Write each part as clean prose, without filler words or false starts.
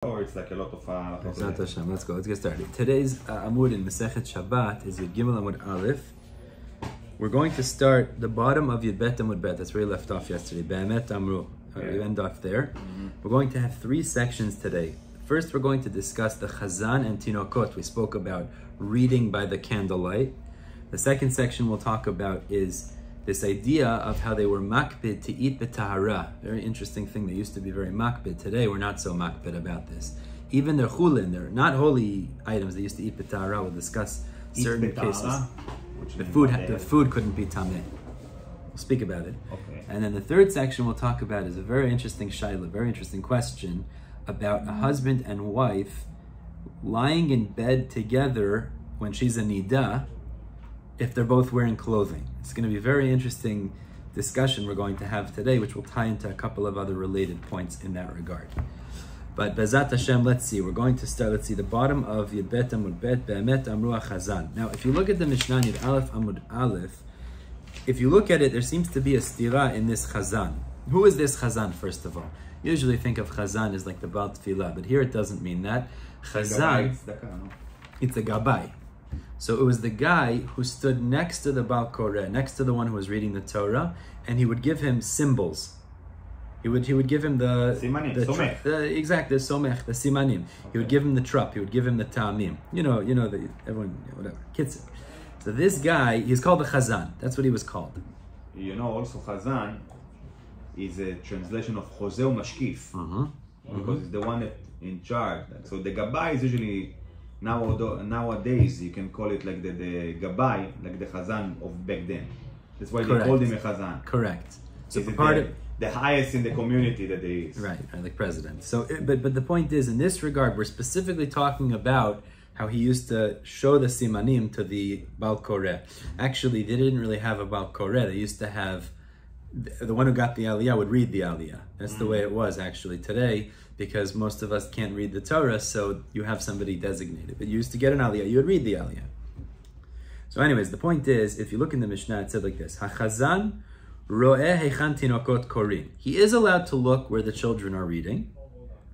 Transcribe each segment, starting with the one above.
Or it's like a lot of Let's go. Let's get started. Today's Amud in Masechet Shabbat is Yud Gimel Amud Aleph. We're going to start the bottom of Yud Bet Amud Bet. That's where we left off yesterday. Be'emet Amru. We end off there. We're going to have three sections today. First, we're going to discuss the chazzan and tinokot. We spoke about reading by the candlelight. The second section we'll talk about is this idea of how they were makbid to eat b'tahara. Very interesting thing. They used to be very makbid. Today, we're not so makbid about this. Even their chulin, they're not holy items. They used to eat b'tahara. We'll discuss certain cases. The food couldn't be tameh. We'll speak about it. Okay. And then the third section we'll talk about is a very interesting shaila, very interesting question about a husband and wife lying in bed together when she's a nidda, if they're both wearing clothing. It's going to be a very interesting discussion we're going to have today, which will tie into a couple of other related points in that regard. But Bezat Hashem, let's see. We're going to start, let's see, the bottom of Yud Bet Amud Bet, Be'emet Amru Chazan. Now, if you look at the Mishnah, Yud Aleph Amud Aleph, if you look at it, there seems to be a stira in this chazan. Who is this chazan, first of all? Usually think of chazan as like the Baal Tefillah, but here it doesn't mean that. Chazan, it's a gabai. So it was the guy who stood next to the Baal Koreh, next to the one who was reading the Torah, and he would give him symbols. He would give him the simanim, the somech, the simanim. He would give him the trup. He would give him the ta'amim. You know, everyone, whatever. Kids. So this guy, he's called the chazan. That's what he was called. You know, also chazan is a translation of chozeh mashkif, because it's the one in charge. So the gabai is usually nowadays you can call it like the gabai, like the chazan of back then. That's why Correct. They called him a chazan. Correct. So the highest in the community that there is. Right, like president. So, but the point is, in this regard, we're specifically talking about how he used to show the simanim to the Baal Koreh. Actually, they didn't really have a Baal Koreh. They used to have, the one who got the aliyah would read the aliyah. That's the way it was actually today, because most of us can't read the Torah, so you have somebody designated. But you used to get an aliyah, you would read the aliyah. So anyways, the point is, if you look in the Mishnah, it said like this, HaChazan ro'eh heichan tinokot korin. He is allowed to look where the children are reading,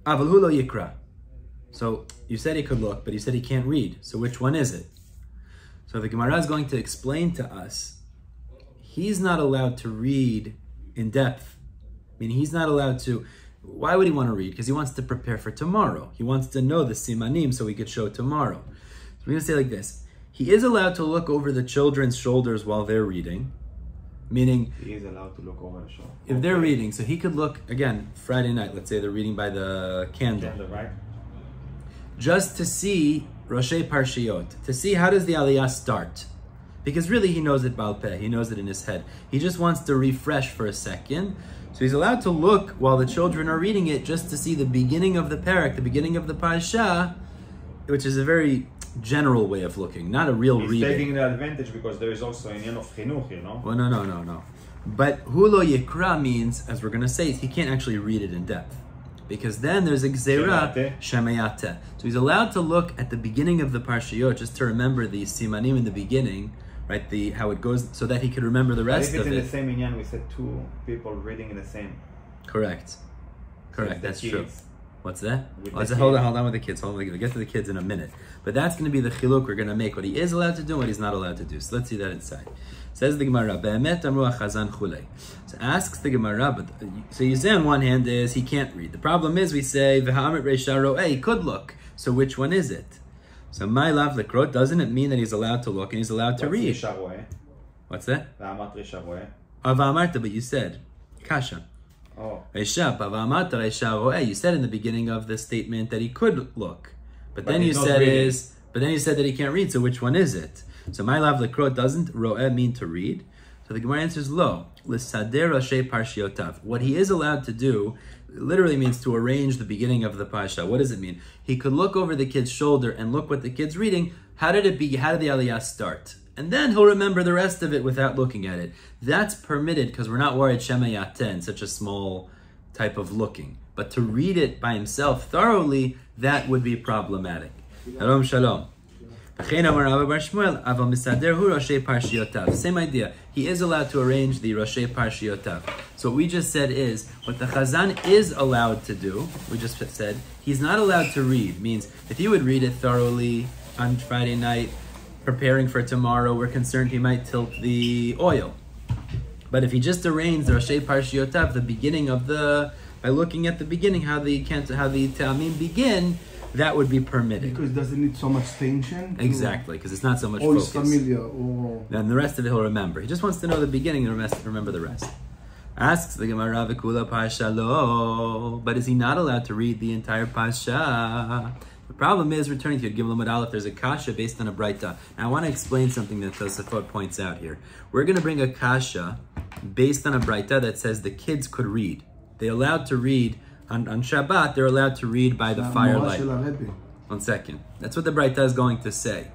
aval hu lo yikra. So you said he could look, but you said he can't read. So which one is it? So the Gemara is going to explain to us, he's not allowed to read in depth. I mean, he's not allowed to. Why would he want to read? Because he wants to prepare for tomorrow. He wants to know the simanim so he could show tomorrow. So we're going to say like this. He is allowed to look over the children's shoulders while they're reading. Meaning, he is allowed to look over the shoulder. If they're reading, so he could look, again, Friday night, let's say they're reading by the candle. Right? Just to see Roshei Parshiyot, to see how does the Aliyah start. Because really he knows it Baal Peh, he knows it in his head. He just wants to refresh for a second. So he's allowed to look while the children are reading it just to see the beginning of the parak, the beginning of the Parsha, which is a very general way of looking, not a real reading. He's taking the advantage because there is also an inyan of chinuch, you know? Well, no. But hu lo yikra means, as we're going to say, he can't actually read it in depth. Because then there's a gzeira, shemayate. So he's allowed to look at the beginning of the parshiyot just to remember the simanim in the beginning, right? How it goes, so that he could remember the rest of it. If it's in the same inyan, we said two people reading in the same. Correct. That's true. What's that? Hold on with the kids. We'll get to the kids in a minute. But that's going to be the chiluk we're going to make. What he is allowed to do and what he's not allowed to do. So let's see that inside. Says the Gemara, Be'emet amru chazan chulei. So asks the Gemara, but so you say on one hand is he can't read. The problem is we say v'ha'amrit reisha ro'eh, he could look. So which one is it? So my lav lekrot, doesn't it mean that he's allowed to look and he's allowed to read? What's that? V'ha'amarta, but you said kasha. Oh. You said in the beginning of the statement that he could look, but then you said that he can't read. So which one is it? So my lav lekrot, doesn't ro'eh mean to read? So the Gemara answers lo l'sader rashei parshiotav. What he is allowed to do literally means to arrange the beginning of the parsha. What does it mean? He could look over the kid's shoulder and look what the kid's reading. How did the aliyah start? And then he'll remember the rest of it without looking at it. That's permitted because we're not worried shemayate in such a small type of looking. But to read it by himself thoroughly, that would be problematic. Shalom, shalom. Same idea. He is allowed to arrange the Roshei Parshiotav. So what we just said is, what the chazzan is allowed to do, we just said, he's not allowed to read. Means, if he would read it thoroughly on Friday night, preparing for tomorrow, we're concerned he might tilt the oil. But if he just arranged the Roshei Parshiotav, the beginning of by looking at the beginning, how the Ta'amim begin, that would be permitted. Because it doesn't need so much tension? Exactly, because it's not so much focus. He's familiar. Or... Then the rest of it he'll remember. He just wants to know the beginning and remember the rest. Asks the Gemara, V'kula Parsha lo, but is he not allowed to read the entire Parsha? The problem is, returning to Gimel Amud Aleph, there's a kasha based on a braita. Now I want to explain something that Tosafot points out here. We're going to bring a kasha based on a braita that says the kids could read. They're allowed to read on Shabbat, they're allowed to read by the firelight. 1 second. That's what the Braita is going to say.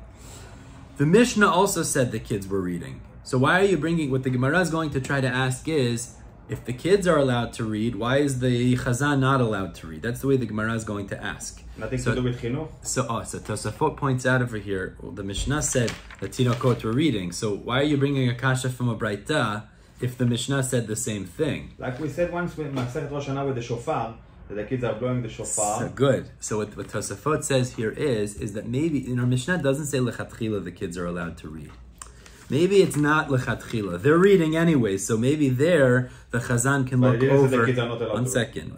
The Mishnah also said the kids were reading. So why are you bringing, what the Gemara is going to try to ask is, if the kids are allowed to read, why is the chazzan not allowed to read? That's the way the Gemara is going to ask. Nothing to do with chinuch? So Tosafot points out over here, well, the Mishnah said that Tinokot were reading. So why are you bringing a kasha from a Braita if the Mishnah said the same thing? Like we said once with Masechet Rosh Hashanah with the shofar, that the kids are blowing the shofar. So good. So what Tosafot says here is that maybe, Mishnah doesn't say lechatchila the kids are allowed to read. Maybe it's not lechatchila. They're reading anyway, so maybe there the chazan can look over. The kids are not allowed one second.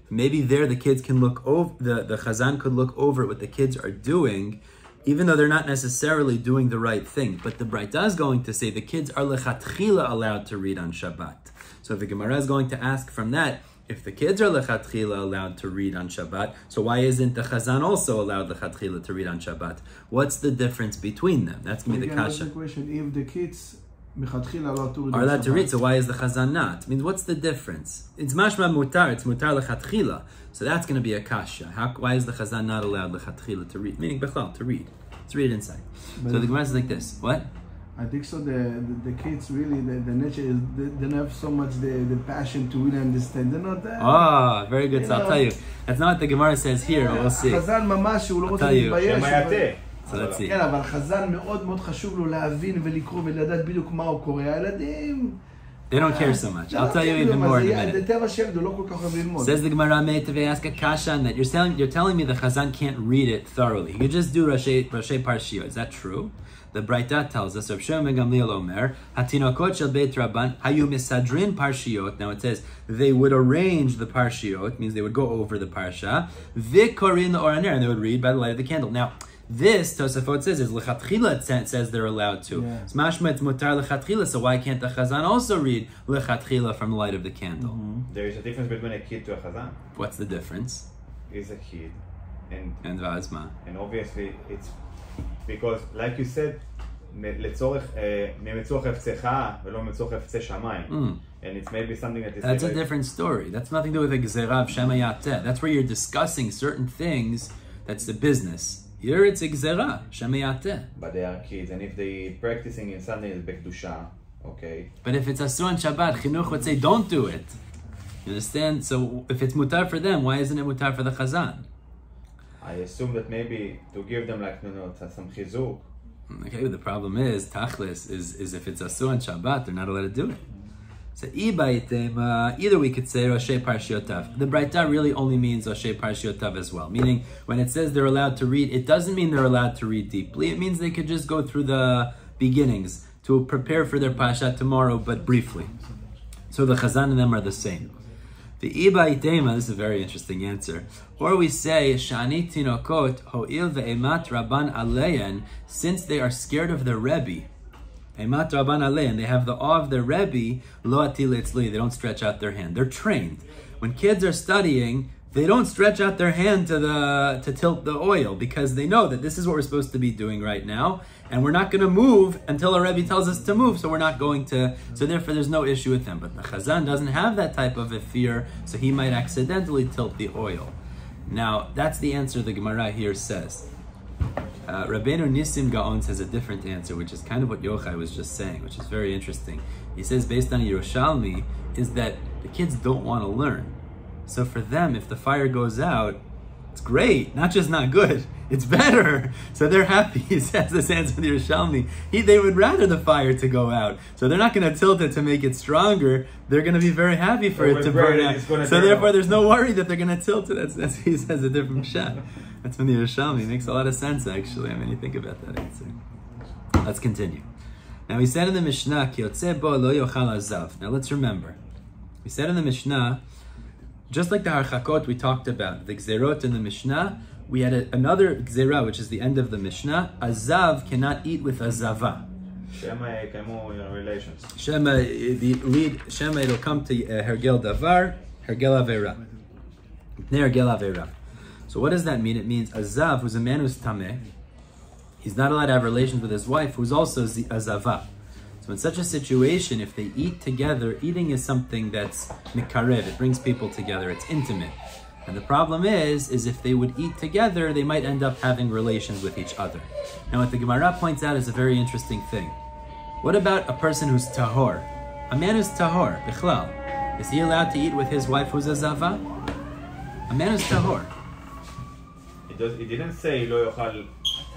Maybe there the kids can look over, the chazan could look over what the kids are doing, even though they're not necessarily doing the right thing. But the Braita is going to say the kids are lechatchila allowed to read on Shabbat. So the Gemara is going to ask from that, if the kids are lechatchila allowed to read on Shabbat, so why isn't the chazan also allowed lechatchila to read on Shabbat? What's the difference between them? That's going to be the kasha. The question, if the kids are allowed to read, so why is the chazan not? I mean, what's the difference? It's mashma mutar, it's mutar lechatchila. So that's going to be a kasha. Why is the chazan not allowed lechatchila to read? Meaning bechal, to read. Let's read it inside. But so the Gemara is like this. What? I think so. The kids really, the nature is they don't have so much the passion to really understand. They're not that. Oh, very good. So I'll tell you. That's not what the Gemara says here. We'll see. חזן ממש הוא לא רוצה להתבייש. So let's see. כן, אבל חזן מאוד מאוד חשוב לו להבין ולקרוא ולדעת בדיוק מה הוא קורא. הילדים They don't care so much. I'll tell you even more in a minute. Says the Gemara, Meitave, ask a kasha on that. You're telling me the chazan can't read it thoroughly. You just do Roshei Parshio. Is that true? The Braita tells us, Rav Shimon ben Gamliel Omer, Hatinokot shel Beit Rabban hayu misadrin parshiot. Now it says they would arrange the parshiot, means they would go over the parsha. V'korin oraner, and they would read by the light of the candle. Now this Tosafot says is lechatchila. It says they're allowed to. It's mashma it's mutar lechatchila. So why can't the chazan also read lechatchila from the light of the candle? There is a difference between a kid to a chazan. What's the difference? He's a kid, and vazma. And obviously it's because, like you said, לצורך ממצורך הפצך ולא מצורך הפצי שמיים. And it's maybe something that is... That's a different story. That's nothing to do with a gzera of shema yateh. That's where you're discussing certain things. That's the business. Here it's a gzera, shema yateh. But they are kids, and if they practicing in something that's bekdusha, okay. But if it's asur on Shabbat, chinuch would say don't do it. You understand? So if it's mutar for them, why isn't it mutar for the chazan? I assume that maybe to give them like some chizuk. Okay, but the problem is, tachlis, is if it's asur on Shabbat, they're not allowed to do it. So, either we could say Roshei Parshiotav. The Braita really only means Roshei Parshiotav as well. Meaning, when it says they're allowed to read, it doesn't mean they're allowed to read deeply. It means they could just go through the beginnings to prepare for their Parsha tomorrow, but briefly. So the Chazan and them are the same. The Iba this is a very interesting answer. Or we say, Shani Tinokot, Ho'il ve'emat Rabban Aleyan, since they are scared of their Rebbe. Emat Rabban Aleyan, they have the awe of their Rebbe, Lo Atil Etzli, they don't stretch out their hand. They're trained. When kids are studying, they don't stretch out their hand to tilt the oil, because they know that this is what we're supposed to be doing right now, and we're not going to move until our Rebbe tells us to move, so we're not going to, so therefore there's no issue with them. But the Chazan doesn't have that type of a fear, so he might accidentally tilt the oil. Now, that's the answer the Gemara here says. Rabbeinu Nissim Gaon says a different answer, which is kind of what Yochai was just saying, which is very interesting. He says, based on Yerushalmi, is that the kids don't want to learn. So for them, if the fire goes out, It's great, not just not good. It's better. So they're happy. He says this answer to the Yerushalmi. They would rather the fire to go out. So they're not going to tilt it to make it stronger. They're going to be very happy for it to burn out. So therefore, there's no worry that they're going to tilt it. That's he says a different shot. That's from the Yerushalmi. It makes a lot of sense, actually. I mean, you think about that answer. Let's continue. Now, we said in the Mishnah, Ki yotzeh bo lo yochal azav. Now, let's remember. We said in the Mishnah, just like the harchakot we talked about, the gzerot in the Mishnah, we had another gzerah, which is the end of the Mishnah. Azav cannot eat with azava. Shema yekemu relations. Shema, it'll come to hergel davar, hergel avera. Hergel avera. So what does that mean? It means azav, who's a man who's tameh, he's not allowed to have relations with his wife, who's also azava. So in such a situation, if they eat together, eating is something that's mikarev, it brings people together, it's intimate. And the problem is if they would eat together, they might end up having relations with each other. Now what the Gemara points out is a very interesting thing. What about a person who's tahor? A man who's tahor, bichlal, is he allowed to eat with his wife who's a zava? A man who's tahor. It didn't say lo yochal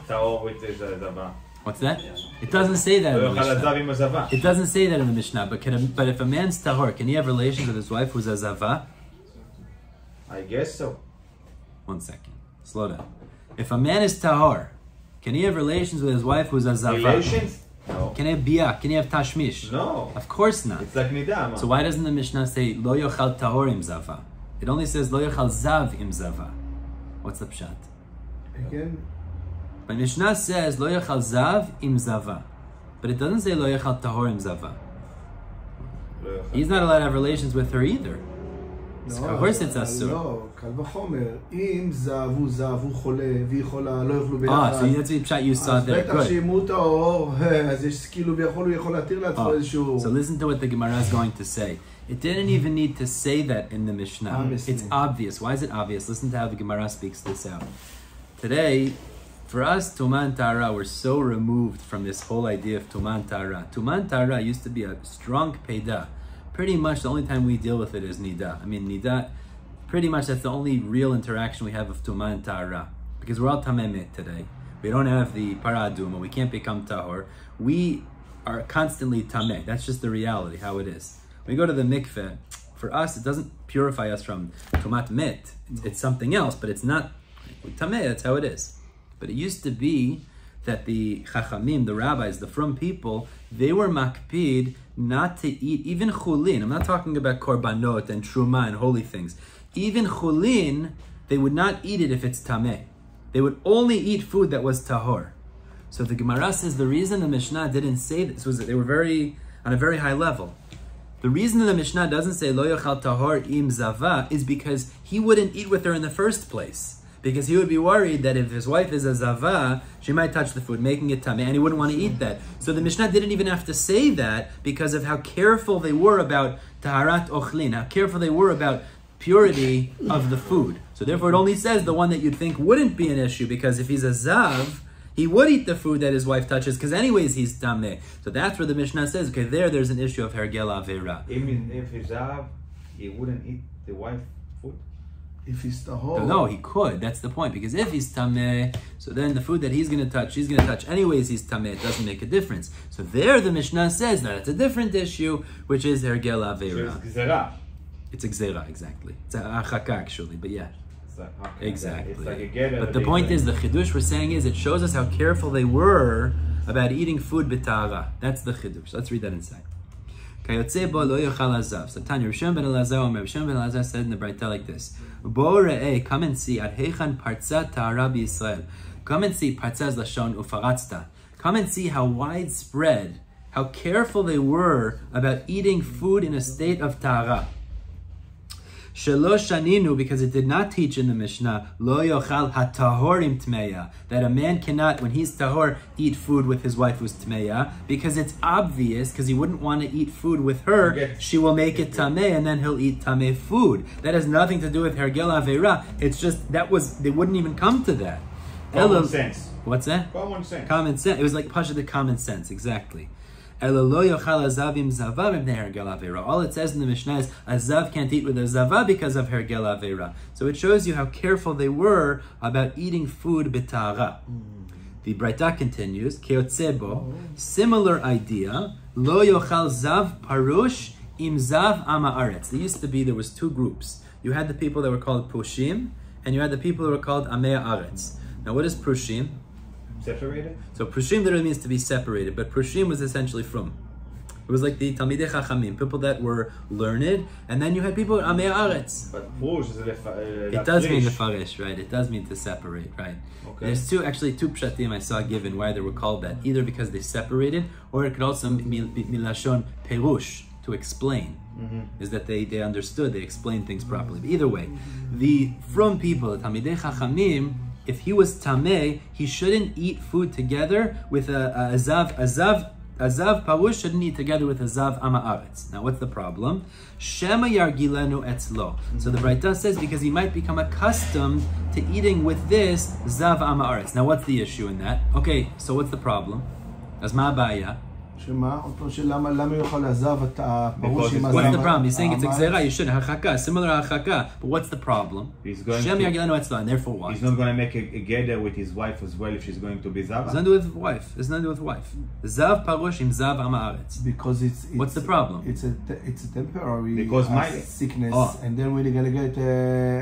tahor with the zava. What's that? It doesn't say that in the Mishnah. It doesn't say that in the Mishnah, but if a man's tahor, can he have relations with his wife who's a zava? I guess so. 1 second. Slow down. If a man is tahor, can he have relations with his wife who's a zava? Relations? No. Can he have biyah? Can he have tashmish? No. Of course not. It's like nidda. So why doesn't the Mishnah say lo yochal tahor im zava? It only says lo yochal zav im zava. What's the pshat? Again? But Mishnah says lo yochal zav im zava. But it doesn't say lo yochal tahor im zava. He's not allowed to have relations with her either. No, of course it's asur. No, קל וחומר. אם זב הוא זב, הוא חולה, והיא חולה, לא יאכלו ביחד. So that's the pshat you saw there. אז בטח שאימו טהור, אז יש כאילו הוא יכול להתיר לעצמו איזשהו... So listen to what the Gemara is going to say. It didn't even need to say that in the Mishnah. It's obvious. Why is it obvious? Listen to how the Gemara speaks this out. Today, for us, Tuman Tara, we're so removed from this whole idea of Tuman Tara. Tuman Tara used to be a strong peidah. Pretty much the only time we deal with it is nidda. I mean, nidda, pretty much that's the only real interaction we have of Tumah and Ta'ara. Because we're all Tamemet today. We don't have the Paraduma. We can't become Tahor. We are constantly Tameh. That's just the reality, how it is. When we go to the mikveh, for us, it doesn't purify us from Tumat Met. It's something else, but it's not Tameh. That's how it is. But it used to be that the Chachamim, the rabbis, the frum people, they were makpid not to eat even chulin. I'm not talking about korbanot and truma and holy things. Even chulin, they would not eat it if it's tameh. They would only eat food that was tahor. So the Gemara says the reason the Mishnah didn't say this was that they were on a very high level. The reason the Mishnah doesn't say lo yochal tahor im zava is because he wouldn't eat with her in the first place. Because he would be worried that if his wife is a zava, she might touch the food, making it tameh, and he wouldn't want to eat that. So the Mishnah didn't even have to say that because of how careful they were about taharat ochlin, how careful they were about purity of the food. So therefore it only says the one that you'd think wouldn't be an issue, because if he's a zav, he would eat the food that his wife touches, because anyways he's tameh. So that's where the Mishnah says, okay, there's an issue of hergel avera. Even if he's zav, he wouldn't eat the wife food? If he's tahor. No, he could. That's the point. Because if he's tameh, so then the food that he's going to touch, she's going to touch. Anyways, he's tameh. It doesn't make a difference. So there, the Mishnah says that it's a different issue, which is hergel avera. It's a gzera, exactly. It's a achaka, actually, but yeah. Exactly. It's like a but the point is, the chidush we're saying is, it shows us how careful they were about eating food b'ta'ara. That's the chidush. Let's read that inside. So Tanya, Rishon ben Elazar said in the Braita like this: Bo re'eh, come and see, ad heichan partzat ta'ara b'Yisrael. Come and see, partzat lashon ufaratzta. Come and see how widespread, how careful they were about eating food in a state of ta'ara. Shelo shaninu, because it did not teach in the Mishnah, lo yochal hatahorim tmeya, that a man cannot, when he's tahor, eat food with his wife who's tmeya, because it's obvious, because he wouldn't want to eat food with her, she will make it tameh, and then he'll eat tameh food. That has nothing to do with hergel avera. It's just, they wouldn't even come to that. Common sense. What's that? Common sense. Common sense. It was like pasha the common sense, exactly. All it says in the Mishnah is a zav can't eat with a zava because of hergel avera. So it shows you how careful they were about eating food b'tara. The Braita continues, Keotzebo, similar idea, lo yochal zav parush im zav ama'aretz. There was two groups. You had the people that were called Prushim, and you had the people that were called Amei Aretz. Now what is Prushim? Separated? So Prushim literally means to be separated, but Prushim was essentially from. It was like the Talmidei Chachamim, people that were learned, and then you had people Amei Aretz. But Prush is it does mean lefarish, right? It does mean to separate, right? Okay. There's two pshatim I saw given why they were called that, either because they separated, or it could also be milashon perush, to explain. Is that they understood, they explained things properly. But either way, the from people, the Talmidei Chachamim, if he was tameh, he shouldn't eat food together with a zav parush shouldn't eat together with a zav ama'aretz. Now what's the problem? Shema yargilenu etzlo. So the Braita says because he might become accustomed to eating with this zav ama'aretz. Now what's the issue in that? Okay, so what's the problem? As ma abaya? What's the problem? He's saying it's exera, you shouldn't. Hachaka, similar hachaka. But what's the problem? He's going Shem yargilenu etzlo, and therefore what? He's not going to make a gather with his wife as well if she's going to be zava. It's nothing to do with wife. It's nothing to do with wife. Zav parush im zav ama'aretz. Because it's what's the problem? It's a temporary sickness, and then when you're gonna get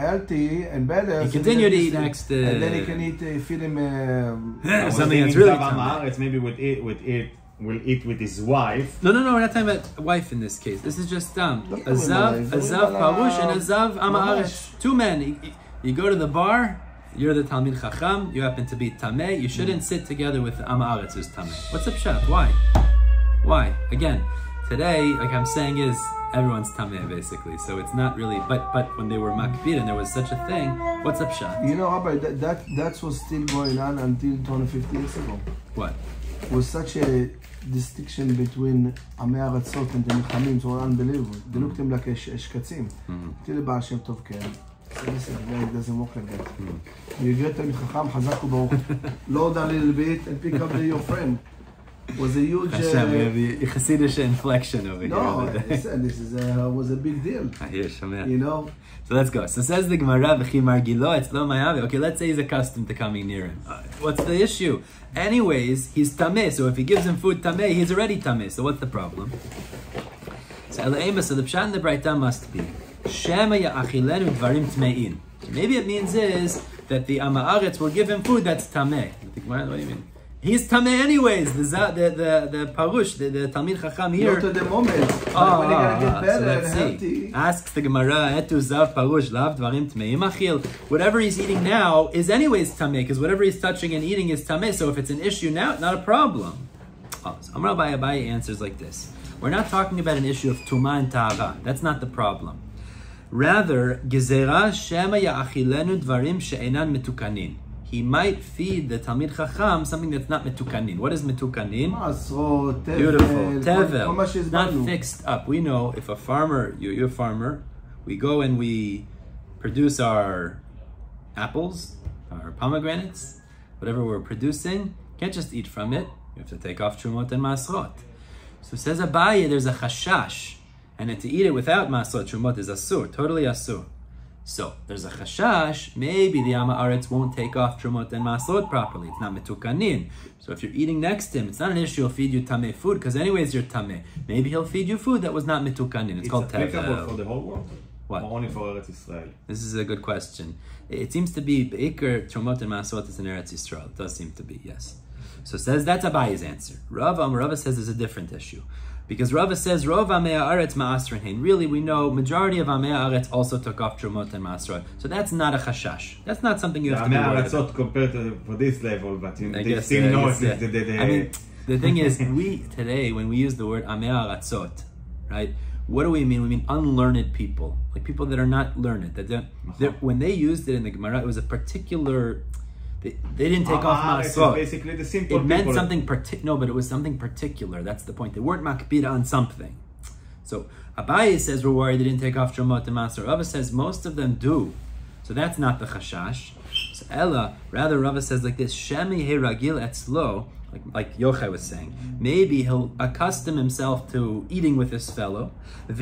healthy and better, he continue to eat next, and then he can feed him something that's really ama'aretz. Maybe will eat with his wife. No, we're not talking about wife in this case. This is just a zav parush and a zav ama'aretz. Two men. You go to the bar. You're the Talmid Chacham. You happen to be tameh. You shouldn't sit together with the ama'aretz who's tameh. What's the pshat? Why? Again, today, like I'm saying, is everyone's tameh basically. So it's not really. But when they were makbid and there was such a thing, what's the pshat? You know, Rabbi, that was still going on until 20-50 years ago. What? It was such a distinction between Amei Aratzot and the Nechamim, so unbelievable. They looked at him like a shkatzim. Till Baal Shem Tov came. Listen, it doesn't work like that. You get to Chacham, Chazak u'Baruch, lower down a little bit and pick up your friend. It was a huge... Hashem, we have the Chassidish inflection over here. No, listen, this was a big deal. You know? So let's go. So says the Gemara, V'chi margilo etzlo mayavi. Okay, let's say he's accustomed to coming near him. What's the issue? Anyways, he's tameh, so if he gives him food tameh, he's already tameh. So what's the problem? So the pshat in the Braita must be Shema ya'achilenu dvarim tme'in. Maybe it means is that the ama'aretz will give him food that's tameh. What do you mean? He's tameh anyways. The parush, the Talmid Chacham here. Not at the moment. When you're gonna get better and healthy. Asks the Gemara, etu zav parush lav dvarim tme'im achil. Whatever he's eating now is anyways tameh, because whatever he's touching and eating is tameh. So if it's an issue now, not a problem. So Amar Abaye answers like this: we're not talking about an issue of tuma and ta'ara. That's not the problem. Rather, gezerah shema ya'achilenu dvarim she'enan metukanin. He might feed the Talmid Chacham something that's not metukanin. What is metukanin? Beautiful. Tevel. Not fixed up. We know if a farmer, you're a farmer, we go and we produce our apples, our pomegranates, whatever we're producing, can't just eat from it. You have to take off trumot and masrot. So says Abaye, there's a chashash. And then to eat it without masrot trumot is asur, totally asur. So there's a chashash, maybe the ama'aretz won't take off trumot and masrot properly. It's not metukanin. So if you're eating next to him, it's not an issue he'll feed you tameh food, because anyways you're tameh. Maybe he'll feed you food that was not metukanin. It's called tevel. Applicable for the whole world? What? Or only for Eretz Yisrael? This is a good question. It seems to be be'ikr trumot and masrot is in Eretz Yisrael. It does seem to be, yes. So says that's Abaye's answer. Rava says there's a different issue. Because Rava says, Rov Amei Haaretz ma'asrin. Really, we know majority of Amei Haaretz also took off Trumot and Masrot. So that's not a chashash. That's not something you have to be worried about. Compared to for this level, but they still know I mean, the thing is, we today, when we use the word Amei Haaretzot, right? What do we mean? We mean unlearned people. Like people that are not learned. When they used it in the Gemara, it was a particular... They didn't take off masrot. Basically, the simple. It meant something no, but it was something particular. That's the point. They weren't makbid on something. So Abaye says we're worried they didn't take off trumot and masrot. Rava says most of them do. So that's not the chashash. So Ella, rather Rava says like this, Shemi he ragil etzlo, like Yochai was saying, maybe he'll accustom himself to eating with this fellow, and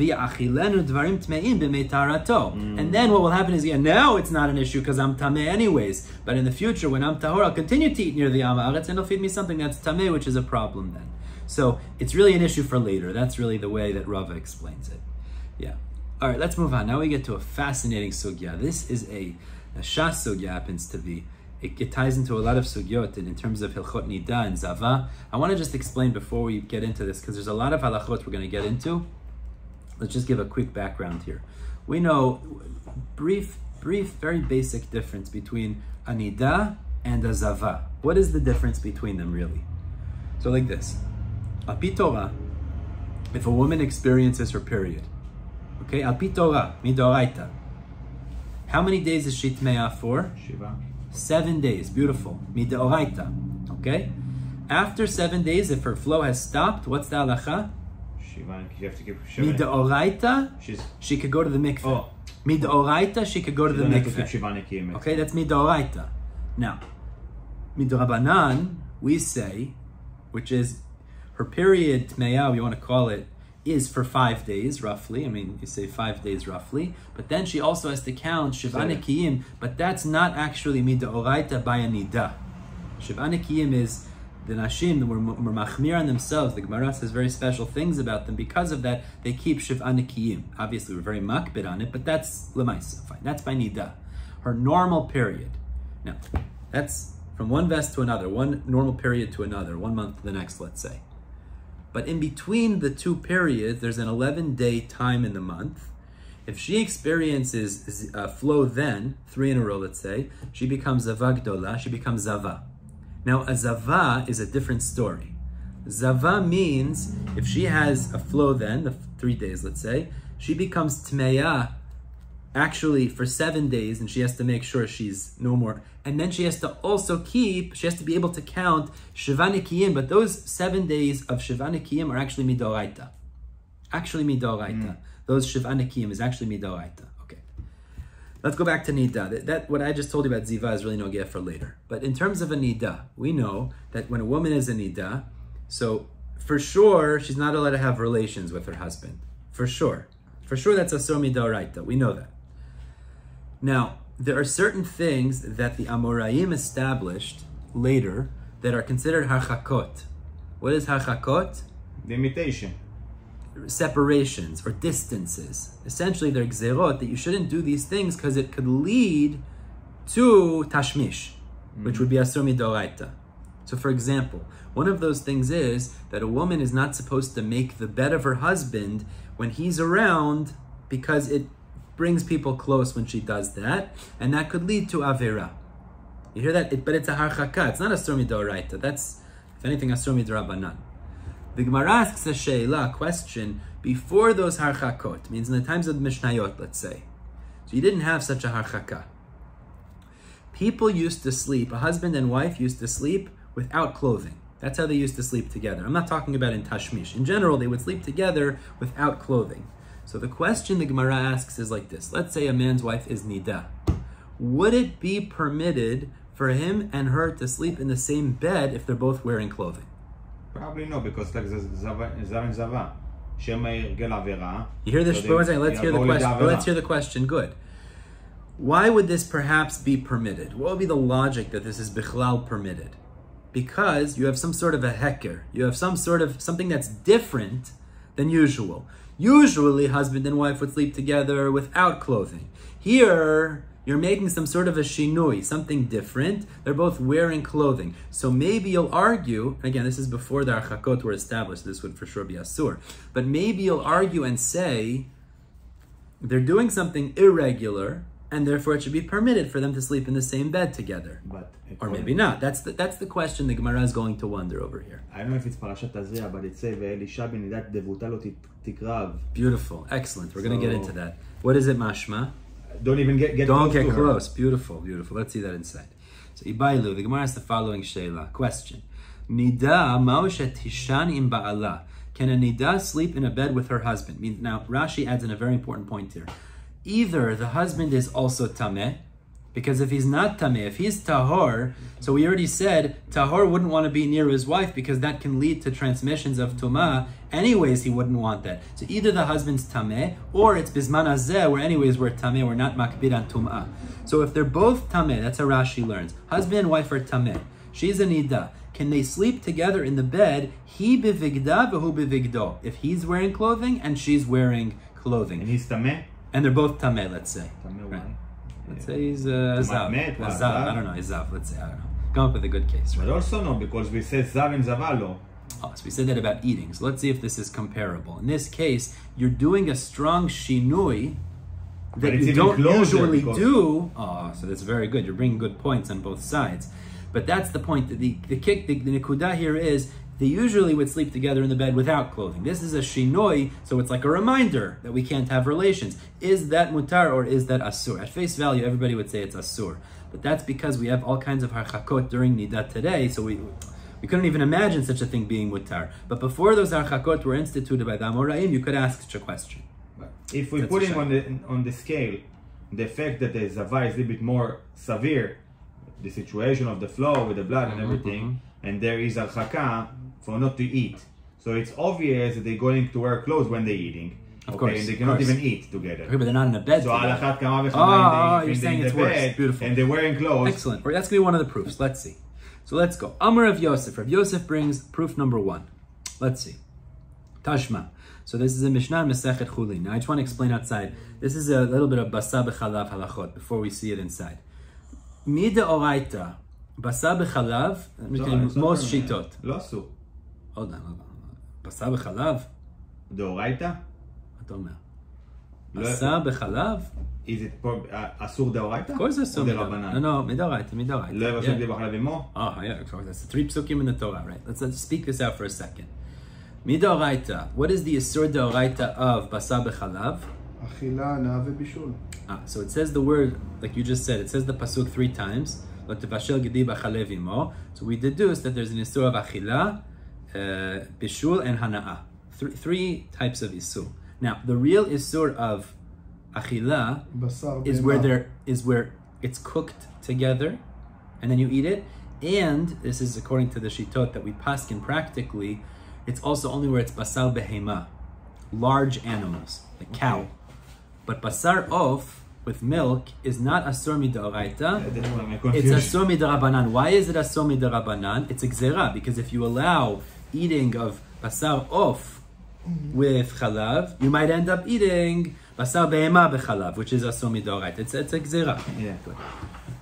then what will happen is, now it's not an issue because I'm tameh anyways, but in the future when I'm tahor, I'll continue to eat near the Am Haaretz and he'll feed me something that's tameh, which is a problem then. So it's really an issue for later. That's really the way that Rava explains it. Yeah. All right, let's move on. Now we get to a fascinating sugya. This is a shas sugya happens to be. It ties into a lot of sugyot in terms of hilchot nidda and zava. I want to just explain before we get into this, because there's a lot of halachot we're going to get into. Let's just give a quick background here. We know, brief, very basic difference between a nidda and a zava. What is the difference between them really? So like this. Al pi Torah, if a woman experiences her period, okay, al pi Torah, midoraita, how many days is she tmeah for? Shiva. 7 days, beautiful. Midoraita, okay? After 7 days, if her flow has stopped, what's the halacha? Shiva, you have to give Shiva. Midoraita, she could go to the mikveh. Oh. Midoraita, she could go to the mikveh. Okay, that's midoraita. Now, midorabanan, we say, which is her period, tmeah, you want to call it, is for 5 days, roughly. I mean, you say 5 days, roughly. But then she also has to count Shiva Nekiyim, but that's not actually midoraita by a nidda. Shiva Nekiyim is the Nashim, were machmir on themselves. The Gemara says very special things about them. Because of that, they keep Shiva Nekiyim. Obviously, we're very makbid on it, but that's lemaisa, fine. That's by nidda. Her normal period. Now, that's from one vest to another, one normal period to another, 1 month to the next, let's say. But in between the two periods, there's an 11-day time in the month. If she experiences flow then, 3 in a row, let's say, she becomes zava gdola, she becomes zava. Now, a zava is a different story. Zava means if she has a flow then, the 3 days, let's say, she becomes tmeah actually for 7 days, and she has to make sure she's no more. And then she has to also she has to be able to count Shiva Nekiyim, but those 7 days of Shiva Nekiyim are actually midoraita. Those Shiva Nekiyim is actually midoraita. Okay. Let's go back to nidda. That what I just told you about ziva is really no get for later. But in terms of a nidda, we know that when a woman is a nidda, so for sure she's not allowed to have relations with her husband. For sure that's asur midoraita. We know that. Now, there are certain things that the Amoraim established later that are considered harchakot. What is harchakot? Limitation. Separations or distances. Essentially, they're gzerot that you shouldn't do these things because it could lead to tashmish, which would be asur midoraita. So, for example, one of those things is that a woman is not supposed to make the bed of her husband when he's around because it brings people close when she does that, and that could lead to avera. You hear that? But it's a harchaka. It's not asur midoraita. That's, if anything, asur midrabanan. The Gemara asks a sheila, question, before those harchakot, means in the times of the Mishnayot, let's say. So you didn't have such a harchaka. People used to sleep, a husband and wife used to sleep without clothing. That's how they used to sleep together. I'm not talking about in tashmish. In general, they would sleep together without clothing. So the question the Gemara asks is like this. Let's say a man's wife is nidda. Would it be permitted for him and her to sleep in the same bed if they're both wearing clothing? Probably no, because like zava and zava. You hear this? Let's hear the question. Let's hear the question. Good. Why would this perhaps be permitted? What would be the logic that this is bichlal permitted? Because you have some sort of a heker. You have some sort of something that's different than usual. Usually, husband and wife would sleep together without clothing. Here, you're making some sort of a shinui, something different. They're both wearing clothing. So maybe you'll argue, again, this is before the archakot were established, this would for sure be asur, but maybe you'll argue and say, they're doing something irregular, and therefore it should be permitted for them to sleep in the same bed together. Or maybe not. That's the question the Gemara is going to wonder over here. I don't know if it's Parashat Tazria, but it says, "Ve'elisha b'nidat devuta lo tikrav." Beautiful, excellent. We're going to get into that. What is it, mashma? Don't even get Don't close get to close. Her. Beautiful. Let's see that inside. So Ibailu, the Gemara has the following sheila. Question: Nidda ma'oshet hishan im ba'ala. Can a nidda sleep in a bed with her husband? Now Rashi adds in a very important point here. Either the husband is also tameh, Because if he's not tameh, if he's tahor, so we already said tahor wouldn't want to be near his wife because that can lead to transmissions of tumah. Anyways, he wouldn't want that. So either the husband's tameh, or it's bisman hazeh, where anyways we're tameh, we're not makbid on tumah. So if they're both tameh, that's how Rashi learns. Husband and wife are tameh. She's a nidda. Can they sleep together in the bed? He bivigda v'hu bivigdo. If he's wearing clothing and she's wearing clothing. And he's tameh? And they're both tameh, let's say. Tameh, right. why? Let's say he's zav. I don't know, he's zav. Let's say, I don't know. Come up with a good case. Right? But also no, because we said zav and zavalo. Oh, so we said that about eating. So let's see if this is comparable. In this case, you're doing a strong shinui that you don't usually do. Oh, so that's very good. You're bringing good points on both sides. But that's the point. The nikudah here is they usually would sleep together in the bed without clothing. This is a shinoi, so it's like a reminder that we can't have relations. Is that mutar or is that asur? At face value, everybody would say it's asur. But that's because we have all kinds of harchakot during nidda today, so we couldn't even imagine such a thing being mutar. But before those harchakot were instituted by the Amoraim, you could ask such a question. If we put him on the scale, the fact that the zava is a little bit more severe, the situation of the flow with the blood and everything, and there is harchaka for not to eat. So it's obvious that they're going to wear clothes when they're eating. Of course. And they cannot even eat together. Okay, but they're not in a bed so together. You're saying it's worse. Beautiful. And they're wearing clothes. Excellent. That's going to be one of the proofs. Let's see. So let's go. Amar of Yosef. Rav Yosef brings proof number 1. Let's see. Tashma. So this is a Mishnah Masechet Chulin. Now I just want to explain outside. This is a little bit of basa b'chalav halachot before we see it inside. Mida oraita. Basa b'chalav. Most shitot. לא אסור. Hold on. בשר בחלב? דאורייתא? אתה אומר. בשר בחלב? Is it אסור דאורייתא? Of course אסור מדאורייתא. No, מדאורייתא. לא יבשל לי בחלב אמו? Oh, yeah, that's the 3 psukim in the Torah, right? Let's speak this out for a second. Midoraita. What is the asur deoraita of basar b'chalav? Achila, na v'bishul. So it says the word, like you just said, it says the pasuk 3 times. Lo tevashel gedi b'chalev imo. So we deduce that there's an asur of achila, bishul, and hana'a. 3 types of isur. Now, the real isur of achila is where it's cooked together, and then you eat it. And this is according to the shitot that we paskin practically. It's also only where it's basar behema, large animals, like cow. But basar of with milk is not asur midoraita. It's asur midarabanan. Why is it asur midarabanan? It's a gzera, because if you allow eating of basar of with chalav, you might end up eating basar behema bechalav, which is asur midoraita. It's a gzera. Yeah.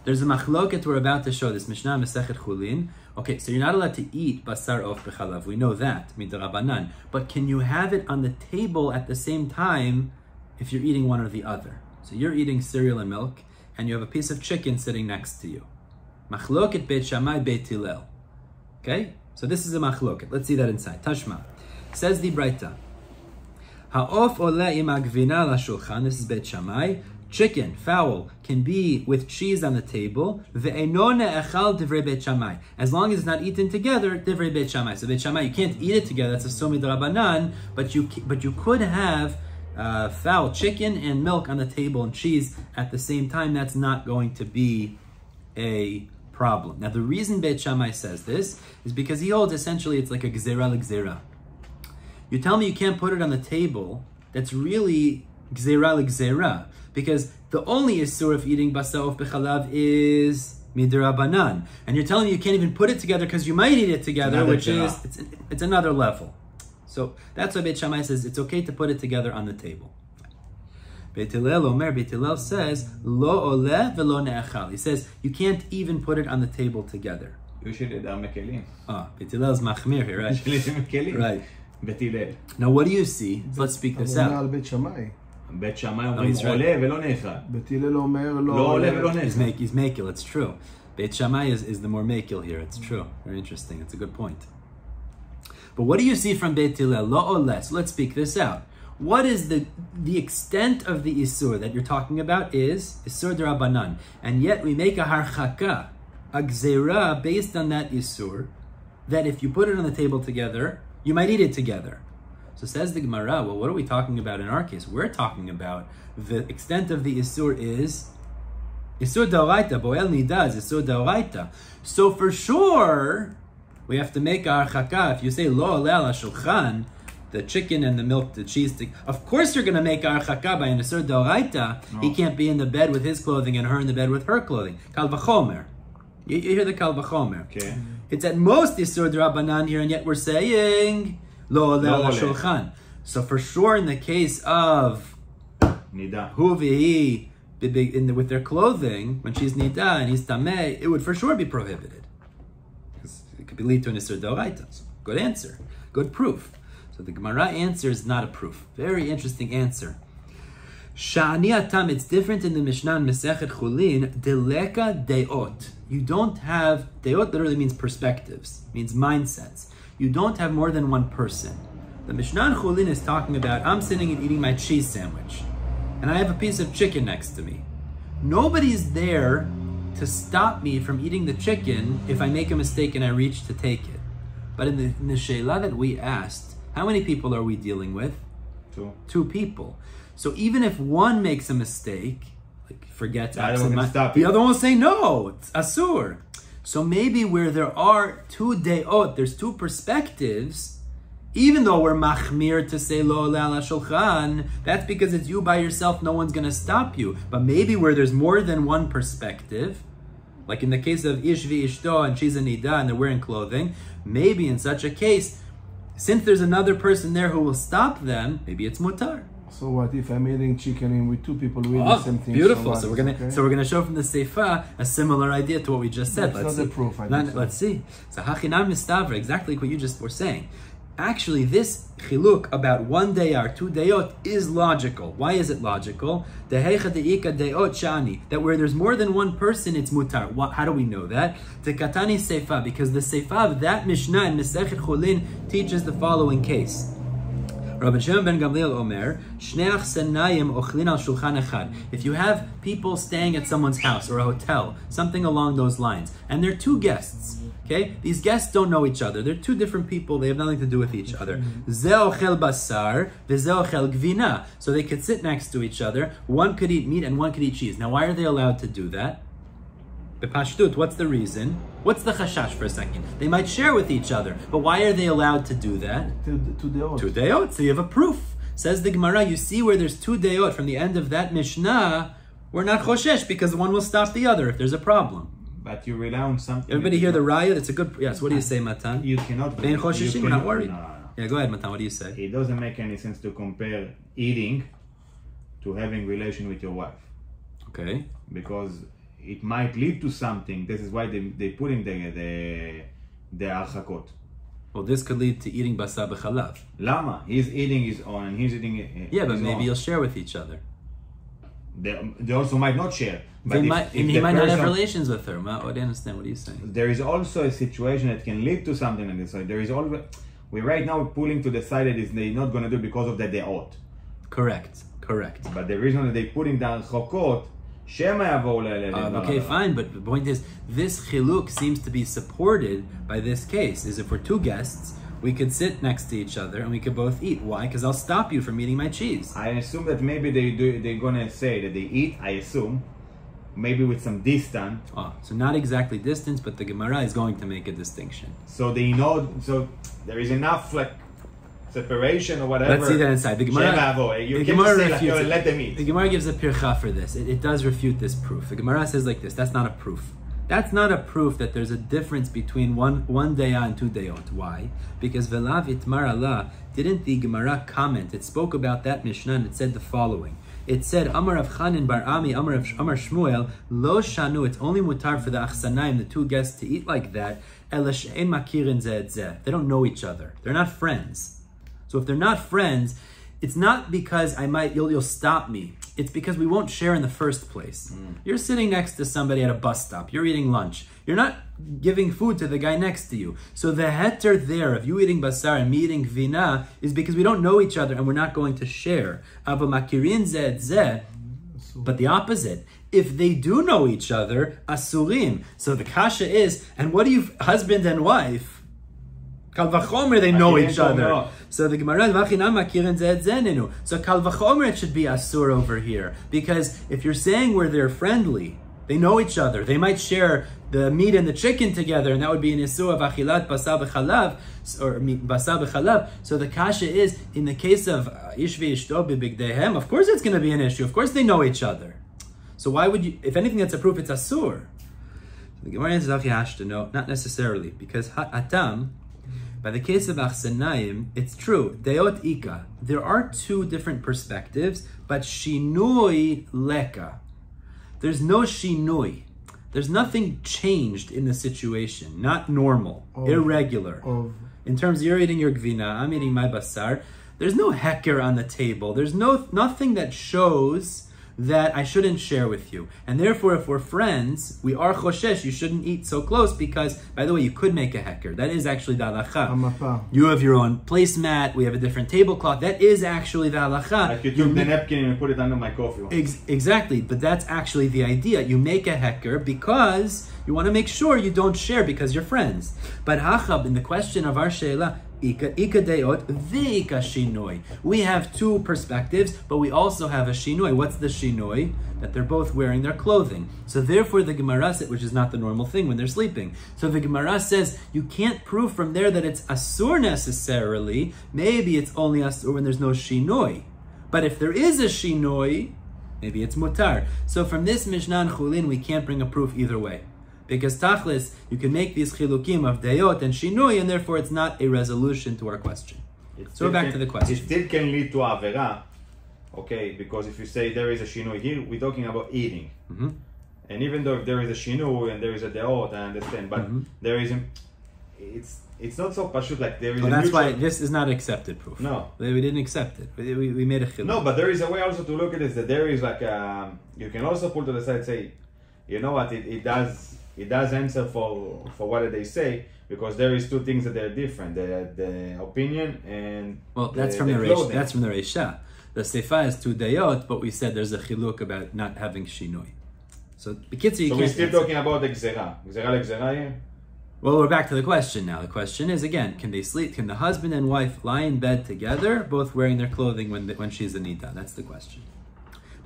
There's a machloket we're about to show, this Mishnah Masechet Chulin. Okay, so you're not allowed to eat basar of b'chalav. We know that, midrabanan. But can you have it on the table at the same time if you're eating one or the other? So you're eating cereal and milk, and you have a piece of chicken sitting next to you. Machloket Beit Shammai Beit Hillel. Okay, so this is a machloket. Let's see that inside. Tashma. Says the Braita. Ha'of oleh im agvina lashulchan. This is Beit Shammai. Chicken, fowl, can be with cheese on the table. Ve'eno ne'echal divrei Beit Shammai. As long as it's not eaten together, divrei Beit Shammai. So Beit Shammai, you can't eat it together. That's a somi d'rabanan. But you could have fowl, chicken, and milk on the table and cheese at the same time. That's not going to be a problem. Now the reason Beit Shammai says this is because he holds essentially it's like a gzera l'gzera. You tell me you can't put it on the table. That's really gzera l'gzera. Because the only isur of eating basar of b'chalav is midrabanan, and you're telling me you can't even put it together because you might eat it together, which is it's another level. So that's why Beit Shammai says it's okay to put it together on the table. Beit Hillel says lo oleh velo ne'echal. He says you can't even put it on the table together. Usually they're mekelim. Beit Hillel's machmir here, right? Right. Beit Hillel. Now what do you see? Let's speak this out. Beit Shammai. בית שמאי אומרים עולה ולא נאכל. בית הלל אומר לא עולה ולא נאכל. He's makil, it's true. Beit Shammai is the more makil here, it's true. Very interesting, it's a good point. But what do you see from Beit Hillel? Lo ole. So let's speak this out. What is the extent of the isur that you're talking about is isur d'rabanan. And yet we make a harchaka, a gzera based on that isur, that if you put it on the table together, you might eat it together. So says the Gemara, well, what are we talking about in our case? We're talking about the extent of the isur is Isur D'Oraita, Boel Nidda is Isur D'Oraita. So for sure, we have to make our harchaka. If you say Lo Oleh Al HaShulchan, the chicken and the milk, the cheese stick, of course you're going to make our harchaka by an Isur D'Oraita. No. He can't be in the bed with his clothing and her in the bed with her clothing. Kal V'chomer. You hear the Kal V'chomer. Okay. It's at most Isur D'Rabbanan here, and yet we're saying Lo Oleh Al HaShulchan. So for sure in the case of nidda, hu v'hi, with their clothing, when she's nidda and he's tameh, it would for sure be prohibited. Because it could lead to an Isur D'Oraita. So good answer. Good proof. So the Gemara answer is not a proof. Very interesting answer. Sha'ani atam, it's different in the Mishnah in Mesechet Chulin, deleka deot. You don't have, deot literally means perspectives, means mindsets. You don't have more than one person. The Mishnah in Chulin is talking about, I'm sitting and eating my cheese sandwich, and I have a piece of chicken next to me. Nobody's there to stop me from eating the chicken if I make a mistake and I reach to take it. But in the Sheila that we asked, how many people are we dealing with? Two people. So even if one makes a mistake, like forgets, the other one will say, no, it's asur. So maybe where there are two deot, there's two perspectives, even though we're machmir to say lo oleh al shulchan, that's because it's you by yourself, no one's going to stop you. But maybe where there's more than one perspective, like in the case of ish v'ishto and she's a nidda and they're wearing clothing, maybe in such a case, since there's another person there who will stop them, maybe it's mutar. So what if I'm eating chicken with two people who eat the same thing? Beautiful. So we're gonna show from the Seifa a similar idea to what we just said. That's not the proof. Let's see. So hachinam mistavra, exactly what you just were saying. Actually, this chiluk about 1 dayar, 2 dayot is logical. Why is it logical? That where there's more than one person, it's mutar. How do we know that? Tekatani seifa, because the seifa of that Mishnah in Mesechet Chulin teaches the following case. Rabbi Shimon ben Gamliel Omer, Shnei achsanayim ochlin al shulchan echad. If you have people staying at someone's house or a hotel, something along those lines, and they're two guests, okay? These guests don't know each other. They're two different people. They have nothing to do with each other. Ze ochel basar, v'ze ochel gvina. So they could sit next to each other. One could eat meat and one could eat cheese. Now, why are they allowed to do that? Bepashtut, what's the reason? What's the chashash for a second? They might share with each other, but why are they allowed to do that? Two deot. So you have a proof. Says the Gemara, you see where there's 2 deot from the end of that Mishnah, we're not choshesh because one will stop the other if there's a problem. But you rely on something. Everybody hear the raya? That's a good. Yes. What do you say, Matan? You cannot. We're not worried. No. Yeah, go ahead, Matan. What do you say? It doesn't make any sense to compare eating to having relation with your wife. Okay. Because it might lead to something. This is why they put in the archakot. Well, this could lead to eating basar b'chalav. Lama, he's eating his own and he's eating. Yeah, but maybe you'll share with each other. They also might not share. But he might not have relations with her. I don't understand what he's saying. There is also a situation that can lead to something like this. So there is always, we're right now pulling to the side that they're not going to do because of that they ought. Correct. But the reason that they put in the archakot, okay, fine, but the point is, this chiluk seems to be supported by this case. Is if we're 2 guests, we could sit next to each other and we could both eat. Why? Because I'll stop you from eating my cheese. I assume that maybe they're gonna say that they eat. I assume, maybe with some distance. So not exactly distance, but the Gemara is going to make a distinction. So they know. So there is enough separation or whatever. Let's see that inside. The Gemara, you can't just say let them eat. The Gemara gives a pircha for this. It does refute this proof. The Gemara says like this, that's not a proof. That's not a proof that there's a difference between one dayah and 2 dayot. Why? Because velav itmar Allah, didn't the Gemara comment? It spoke about that Mishnah and it said the following. It said, Amar Rav Chanan bar Ami, Amar Shmuel, Lo Shanu, it's only mutar for the achsanaim, the 2 guests, to eat like that, Ela she'en makirin zeh et zeh. They don't know each other. They're not friends. So if they're not friends, it's not because you'll stop me. It's because we won't share in the first place. You're sitting next to somebody at a bus stop. You're eating lunch. You're not giving food to the guy next to you. So the heter there of you eating basar and me eating vina is because we don't know each other and we're not going to share. But the opposite. If they do know each other, asurim. So the kasha is, and what do you, husband and wife? Kal v'chomer, they know each other. So the Gemara, so kal v'chomer, it should be asur over here. Because if you're saying where they're friendly, They know each other. They might share the meat and the chicken together, and that would be an issue of achilat basar b'chalav, or basar b'chalav. So the kasha is, in the case of ish v'ishto b'bigdehem, of course it's going to be an issue. Of course they know each other. So why would you, if anything that's a proof, it's asur. The Gemara answers, no, not necessarily, because ha'atam, by the case of achsanayim, it's true, deot ika, there are two different perspectives, but shinui leka. There's no shinui. There's nothing changed in the situation, not normal, irregular. In terms of you're eating your gvina, I'm eating my basar, there's no heker on the table. There's nothing that shows that I shouldn't share with you. And therefore, if we're friends, we are choshesh, you shouldn't eat so close because, by the way, you could make a heker. That is actually the halacha. You have your own placemat, we have a different tablecloth. That is actually the halacha. Like you took the napkin and put it under my coffee. Exactly, but that's actually the idea. You make a heker because you want to make sure you don't share because you're friends. But hachab, in the question of our sheila, we have two perspectives, but we also have a shinoi. What's the shinoi? That they're both wearing their clothing. So therefore the Gemara says, which is not the normal thing when they're sleeping. So the Gemara says, you can't prove from there that it's asur necessarily. Maybe it's only asur when there's no shinoi. But if there is a shinoi, maybe it's mutar. So from this Mishnah and Chulin, we can't bring a proof either way. Because tachlis, you can make these chilukim of dayot and shinui, and therefore it's not a resolution to our question. So back to the question. It still can lead to avera, okay? Because if you say there is a shinui here, we're talking about eating. Mm-hmm. And even though if there is a shinui and there is a dayot, I understand, but there is it's not so pashut like there is. Well, that's why this is not accepted proof. No, we didn't accept it. We made a chiluk. No, but there is a way also to look at it that there is like you can also pull to the side and say, you know what, it does answer for what they say, because there is two things that are different: the opinion and that's from the Reisha. That's from the Reisha. The Seifa is two dayot, but we said there's a chiluk about not having shinoi. So we're still talking about the gzera here. Well, we're back to the question now. The question is again: can they sleep? Can the husband and wife lie in bed together, both wearing their clothing when she's a nidda? That's the question.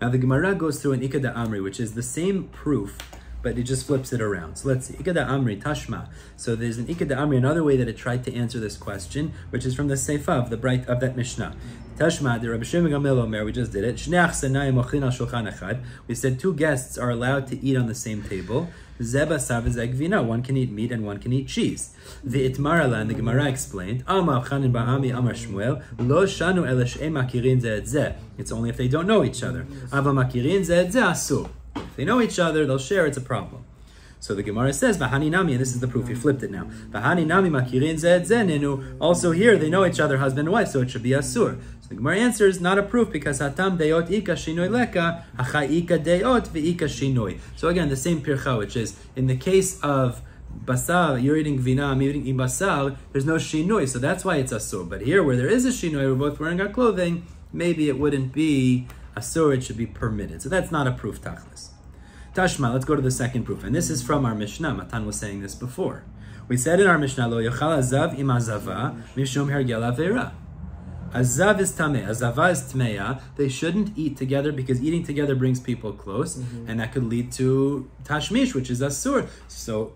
Now the Gemara goes through an Ika da Amri, which is the same proof, but it just flips it around. So let's see. Ika da Amri, Tashma. So there's an Ika da Amri, another way that it tried to answer this question, which is from the Seifa of that Mishnah. Tashma, the Rabbi Shimon Gamliel Omer, we just did it. Shnei achsanayim ochlin al shulchan echad. We said two guests are allowed to eat on the same table. Ze basar v'ze gvina. One can eat meat and one can eat cheese. V'itmar ala, and the Gemara explained, Amar Chanin ba'ami Amar Shmuel, lo shanu ele she'em makirin ze et ze. It's only if they don't know each other. Ava makirin ze et ze asur. If they know each other, they'll share, it's a problem. So the Gemara says, V'hani nami, and this is the proof, you flipped it now. V'hani nami makirin ze et ze nenu. Also here, they know each other, husband and wife, so it should be asur. So the Gemara answers, not a proof, because hatam deot ika shinoi leka, hacha ika deot v'ika shinoi. So again, the same pircha, which is, in the case of basar, you're eating gvina, I'm eating basar, there's no shinoi, so that's why it's asur. But here, where there is a shinoi, we're both wearing our clothing, maybe it wouldn't be asur, it should be permitted. So that's not a proof tachlis. Tashma, let's go to the second proof. And this is from our Mishnah. Matan was saying this before. We said in our Mishnah, Lo yochal azav im azava mishum hergel avera. Azav is tameh, azava is tmeya. They shouldn't eat together because eating together brings people close, and that could lead to tashmish, which is asur. So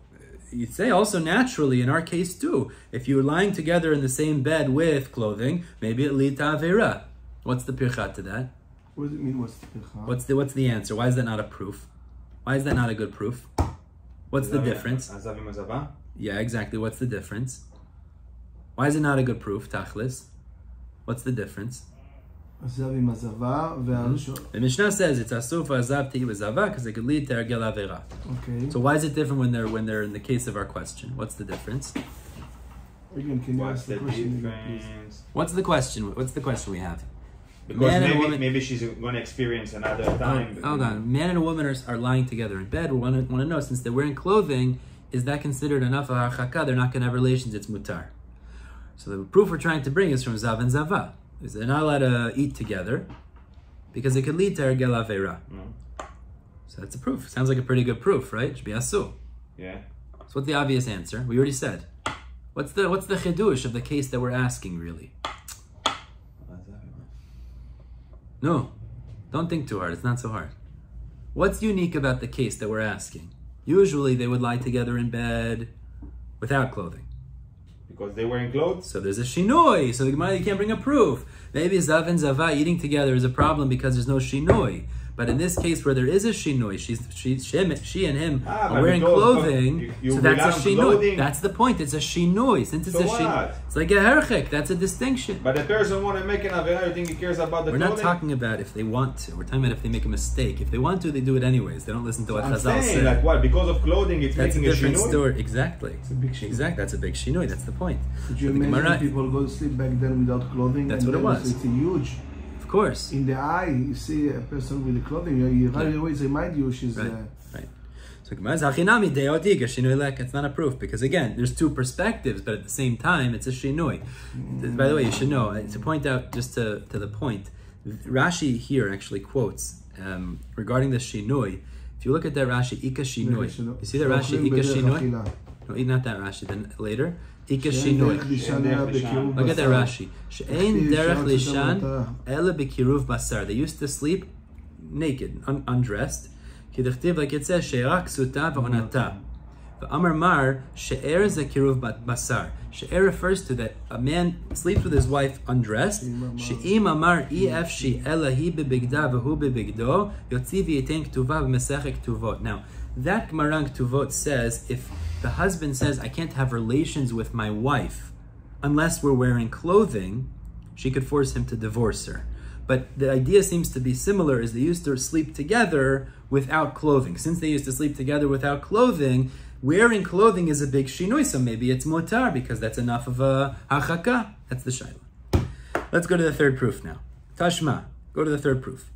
you'd say also naturally, in our case too, if you were lying together in the same bed with clothing, maybe it lead to avera. What's the pirchat to that? What does it mean, what's the pirchat? What's the answer? Why is that not a proof? Why is that not a good proof? What's the difference? Yeah, exactly. What's the difference? Why is it not a good proof, tachlis? What's the difference? The Mishnah says it's asur for azav to eat with zava because it could lead to ergel avera. Okay. So why is it different when they're in the case of our question? What's the difference? Again, can you ask the question, please? What's the question? What's the question we have? Because maybe she's going to experience another time. Hold on. Man and a woman are lying together in bed. We want to know, since they're wearing clothing, is that considered enough of harchaka? They're not going to have relations, it's mutar. So the proof we're trying to bring is from Zav and Zava. Is they're not allowed to eat together because it could lead to ergel avera. So that's a proof. Sounds like a pretty good proof, right? It should be asu. Yeah. So what's the obvious answer? We already said. What's the chidush of the case that we're asking, really? No, don't think too hard. It's not so hard. What's unique about the case that we're asking? Usually they would lie together in bed without clothing. Because they were in clothes? So there's a shinoi, so the Gemara can't bring a proof. Maybe Zav and Zava eating together is a problem because there's no shinoi. But in this case where there is a shinoi, she and him are wearing clothing, so that's a shinoi. That's the point, it's a shinoi. Since it's a shinoi, it's like a herchek, that's a distinction. But the person want to make an avera, you think he cares about the clothing? We're not talking about if they want to, we're talking about if they make a mistake. If they want to, they do it anyways. They don't listen to what chazzan said. Like what, because of clothing it's that's making a different shinoi? Story. Exactly. It's a big shinoi. Exactly, that's a big shinoi, that's the point. Could you imagine people go to sleep back then without clothing? That's what it was. It's huge. Of course. In the eye, you see a person with the clothing, you right away remind you she's... Right. So it's not a proof, because again, there's two perspectives, but at the same time, it's a shinoi. By the way, you should know, to point out, just to the point, Rashi here actually quotes, regarding the shinoi, if you look at that Rashi, Ika shinoi, you see that Rashi, Ika shinoi? No, not that Rashi, then later. Ika shinoi. Look at that Rashi. She'ein derech lishan ele bekiruv basar. They used to sleep naked, undressed. Kidechtiv, like it says, she'erak suta v'onata. V'amar mar she'er ze kiruv basar. She'er refers to that a man sleeps with his wife undressed. She'im amar ef she'ela hi bebigda v'hu bebigdo yotzi v'yitain k'tuva v'mesech ktuvot. Now, that Gemara Ktuvot says if the husband says, I can't have relations with my wife unless we're wearing clothing, she could force him to divorce her. But the idea seems to be similar, is they used to sleep together without clothing. Since they used to sleep together without clothing, wearing clothing is a big shinoi, so maybe it's motar, because that's enough of a hachaka. That's the shayla. Let's go to the third proof now. Tashma, go to the third proof.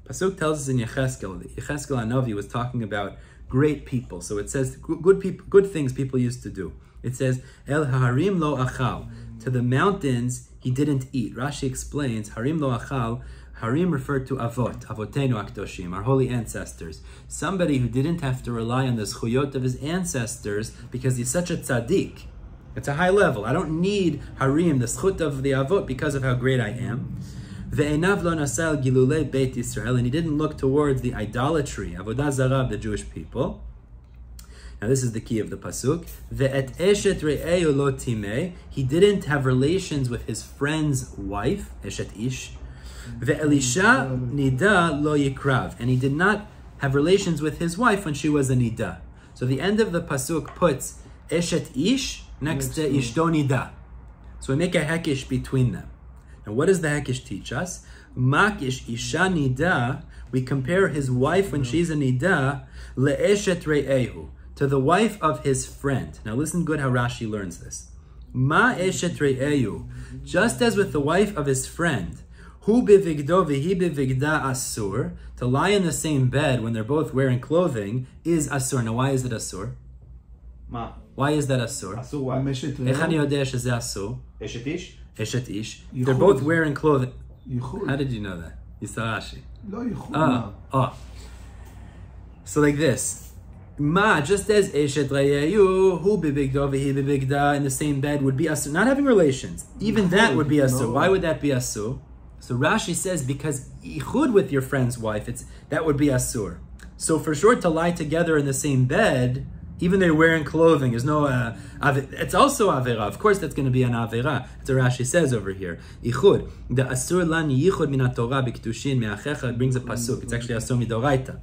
Pasuk tells us in Yecheskel that Yecheskel Hanavi was talking about great people. So it says good people, good things people used to do. It says El Harim lo achal, to the mountains he didn't eat. Rashi explains Harim lo achal. Harim referred to Avot, Avotenu Akdoshim, our holy ancestors. Somebody who didn't have to rely on the zchuyot of his ancestors because he's such a tzaddik. It's a high level. I don't need Harim, the zchut of the Avot, because of how great I am. Ve'enav lo nasal gilulei Beit Yisrael, and he didn't look towards the idolatry, avodah zarah of the Jewish people. Now this is the key of the pasuk. Ve'et eshet re'eyu lo timei, he didn't have relations with his friend's wife, eshet ish. Ve'elisha nidda lo yikrav, and he did not have relations with his wife when she was a nidda. So the end of the pasuk puts eshet ish next to ishto nidda. So we make a hekish between them. Now, what does the Hekish teach us? Makish isha nida, we compare his wife when she's a nida, le'eshet re'ehu, to the wife of his friend. Now listen good how Rashi learns this. Ma eshet re'ehu, just as with the wife of his friend, hu bivigdo v'hi bivigda asur, to lie in the same bed when they're both wearing clothing is asur. Now why is it asur? Ma. Why is that asur? Asur what? Echani yodeh shezeh asur? Eshet ish? Eshet ish. They're both wearing clothing. How did you know that? Yisarashi. So like this. Ma, just as Eshet Rayayu, who bibigda v'hi bibigda in the same bed would be asur. Not having relations. Even that would be asur. Why would that be asur? So Rashi says because yichud with your friend's wife, that would be asur. So for sure to lie together in the same bed, even they're wearing clothing, there's no, it's also avera. Of course that's going to be an avera. That's what Rashi says over here. Yichud. The asur lan yichud min Torah b'kedushin me'achecha, brings a pasuk. It's actually asur midoraita.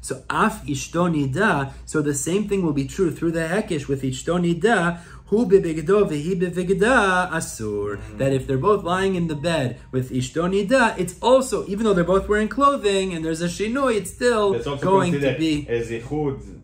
So af ishto nida, so the same thing will be true through the hekish with ishto nida, hu bibigdo v'hi bibigda asur. That if they're both lying in the bed with ishto nida, it's also, even though they're both wearing clothing and there's a shinoi, it's still going to be as yichud.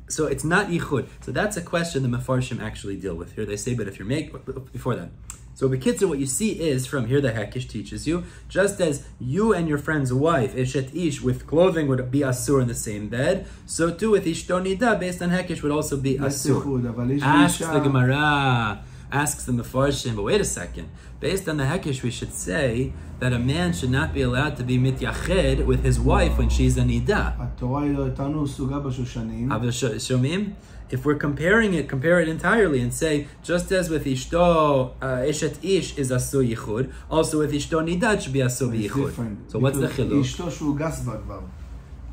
So it's not yichud. So that's a question the Mefarshim actually deal with here. They say, but if you're before that. So B'kitzur, what you see is, from here the Hekish teaches you, just as you and your friend's wife, Eshet Ish, with clothing would be asur in the same bed, so too with Ishto Nida, based on Hekish, would also be asur. Asks the Gemara, asks the Mefarshim, but wait a second. Based on the Hekish, we should say that a man should not be allowed to be mityached with his wife when she's a nida. If we're comparing it, compare it entirely and say, just as with ishto, eshet ish is asur yichud, also with ishto nida it should be asur yichud. So what's the chiluk?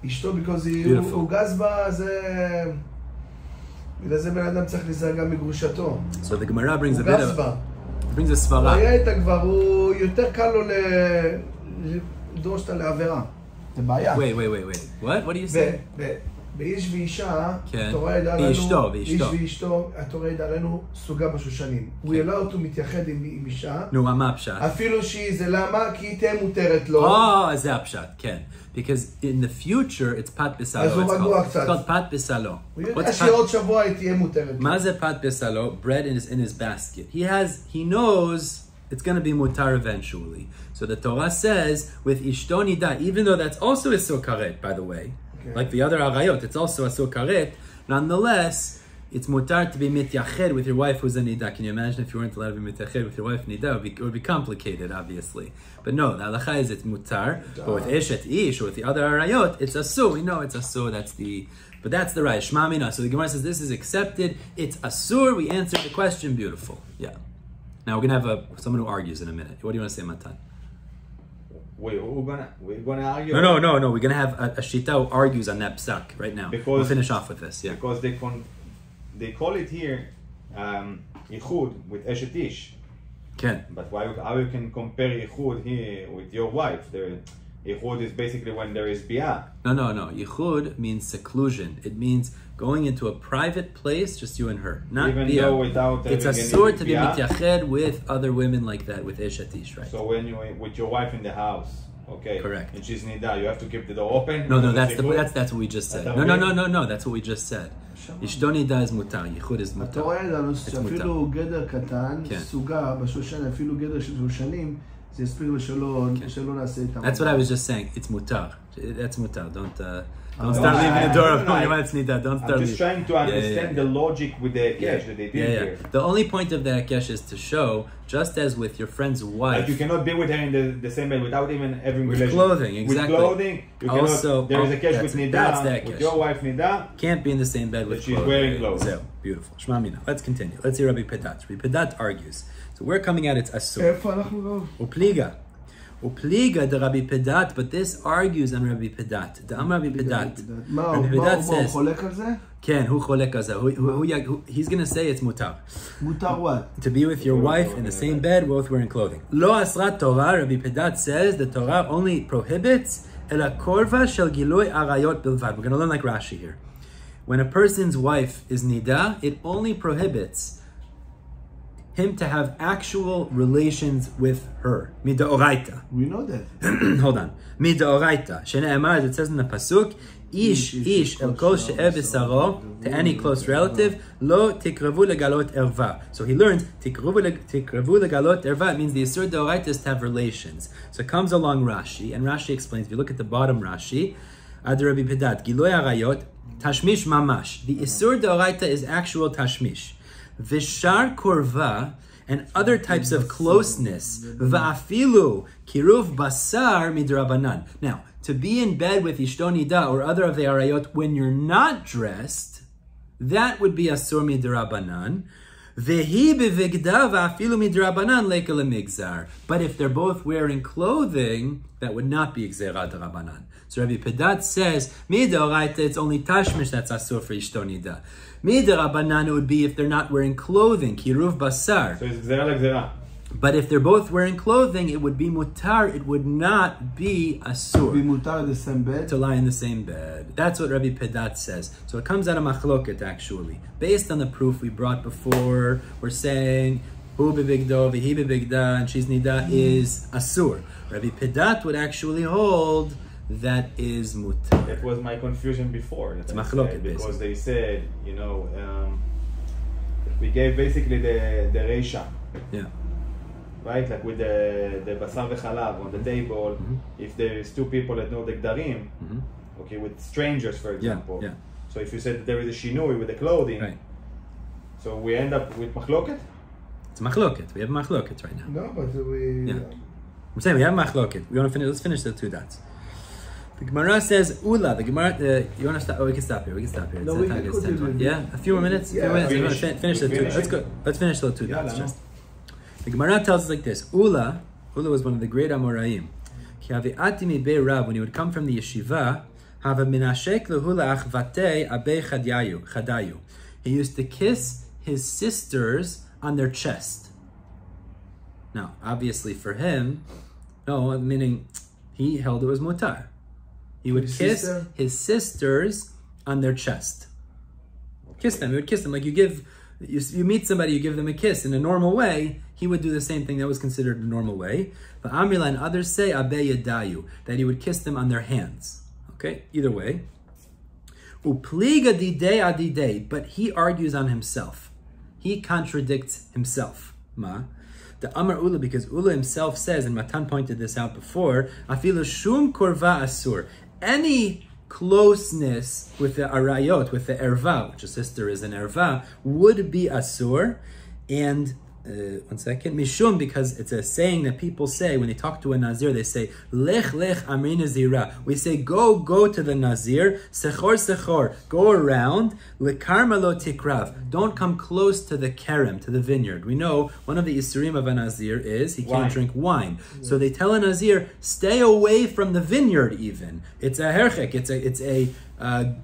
אשתו, because הוא גז בה, זה... בגלל זה בן אדם צריך להיזהר גם מגרושתו. So the Gemara brings a הוא bit גז of... בה. brings a svara. הוא היה איתה כבר, הוא יותר קל לו לדרוש אותה לעבירה. זה בעיה. Wait. What do you say? באיש ואישה, כן. התורה ידעה לנו... באשתו. איש ואשתו, התורה ידעה לנו סוגה בשושנים. הוא העלה אותו מתייחד עם אישה. נו, מה הפשט? אפילו זה למה? כי היא תהיה מותרת לו. זה הפשט, כן. Because in the future, it's pat besalo. אז הוא רגוע קצת. It's called pat besalo. הוא יודע שעוד שבוע היא תהיה מותרת. מה זה pat besalo? Bread in his basket. He knows it's going to be mutar eventually. So the Torah says, with ishto nidda, even though that's also isur karet, by the way, like the other arayot, it's also isur karet, nonetheless, it's mutar to be mityached with your wife who's a nidda. Can you imagine if you weren't allowed to be mityached with your wife nidda? It would be complicated, obviously. But no, the halacha is it's mutar. But with eshet ish or with the other arayot, it's asur. We know it's asur. But that's the right. Shema mina. So the Gemara says this is accepted. It's asur. We answered the question. Beautiful. Yeah. Now we're gonna have someone who argues in a minute. What do you want to say, Matan? Wait, we're gonna argue? No. We're gonna have a shita who argues on that psak right now. We'll finish off with this. Yeah. Because they call it here yichud with eshet ish. Ken. But how you can compare yichud here with your wife? Yichud is basically when there is biyah. No. Yichud means seclusion. It means going into a private place, just you and her. Not even biyah. though without it's a sort to be mityached with other women like that, with eshet ish, right? So when you with your wife in the house, okay, correct, and she's nidda, you have to keep the door open. No, that's what we just said. No, that's what we just said. Ishto nidda is mutar, yichud is mutar. אתה רואה לנו שאפילו גדר קטן, סוגה בשושן, אפילו גדר של שושנים, זה יספיק שלא נעשה איתם. That's what I was just saying. It's mutar. That's mutar. Don't start leaving the door open. You might need that. Don't start. I'm just trying to understand the logic with the hikesh that they did here. The only point of the hikesh is to show, just as with your friend's wife, like you cannot be with her in the same bed without even having relations. Clothing, exactly. With clothing, you also, cannot. There is a hikesh with nidda. With your wife nidda, can't be in the same bed with she's clothing. wearing clothes. So beautiful. Shema mina. Let's continue. Let's see Rabbi Pedat. Rabbi Pedat argues. So we're coming at it's asur. איפה אנחנו רוב? Upliga the Rabbi Pedat, but this argues on Rabbi Pedat. The Rabbi Pedat. Rabbi Pedat says, הוא חולק על זה? כן, הוא חולק על זה. He's going to say it's mutar. Mutar what? To be with your wife in the same bed, both wearing clothing. Lo asrat Torah, Rabbi Pedat says the Torah only prohibits ela korva shel gilui arayot bilvad. We're going to learn like Rashi here. When a person's wife is nidda, it only prohibits him to have actual relations with her. Mid'oraita. We know that. Hold on. Mid'oraita. Shene'emar, as it says in the pasuk, ish el kol she'er b'saro, to any close relative, lo tikravu legalot erva. So he learns, tikravu legalot erva, it means the isur d'oraita is to have relations. So it comes along Rashi, and Rashi explains, if you look at the bottom Rashi, Ad Rabbi Pedat, Giloi arayot, tashmish mamash. The isur d'oraita is actual tashmish. Vishar korva and other types of closeness. Va'afilu kiruv basar midrabanan. Now, to be in bed with ishto nidda or other of the arayot when you're not dressed, that would be asur midrabanan. Vehi bevigda va'afilu midrabanan lekel migzar. But if they're both wearing clothing, that would not be gzera drabanan. So Rabbi Pedat says, midoraita, it's only tashmish that's asur for ishto nidda. Midrabanan would be if they're not wearing clothing, kiruv basar. So it's gzera like gzera. But if they're both wearing clothing, it would be mutar. It would not be asur. Be mutar in the same bed? To lie in the same bed. That's what Rabbi Pedat says. So it comes out of machloket actually. Based on the proof we brought before, we're saying hu bebigdo, v'hi bebigda, and she's nida is asur. Rabbi Pedat would actually hold that is mutar. That was my confusion before. It's machloket because they said, we gave basically the reisha. Yeah. Right, like with the basar v'chalav on the table. If there is two people that know the gdarim, okay, with strangers, for example. Yeah. So if you said that there is a shinui with the clothing, right. So we end up with machloket. It's machloket. We have machloket right now. No, but we. Yeah. I'm saying we have machloket. We want to finish. Let's finish the two dots. The Gemara says ula. The Gemara. You want to stop? Oh, we can stop here. No, we can continue. Yeah, a few more minutes. Yeah. You want to finish the two. Let's go. Let's finish the two dots. Just. The Gemara tells us like this. Ula was one of the great Amoraim. When he would come from the yeshiva, He used to kiss his sisters on their chest. Now, obviously for him, no, meaning he held it was mutar. He would kiss his sisters on their chest. Kiss them. He would kiss them like you meet somebody, you give them a kiss in a normal way. He would do the same thing that was considered a normal way. But Amrila and others say yadayu, that he would kiss them on their hands. Okay, either way. Upliga didei adidei, but he argues on himself. He contradicts himself. Ma. The Amar Ula, because Ula himself says, and Matan pointed this out before, afilu shum korva asur. Any closeness with the arayot, with the erva, which a sister is an erva, would be asur. And one second, mishum, because it's a saying that people say when they talk to a nazir, they say lech lech amri nazira. We say go to the nazir, sechor sechor, go around, lekarma lo tikrav. Don't come close to the kerem, to the vineyard. We know one of the isurim of a nazir is he can't drink wine. So they tell a nazir, stay away from the vineyard. Even it's a herchek, it's a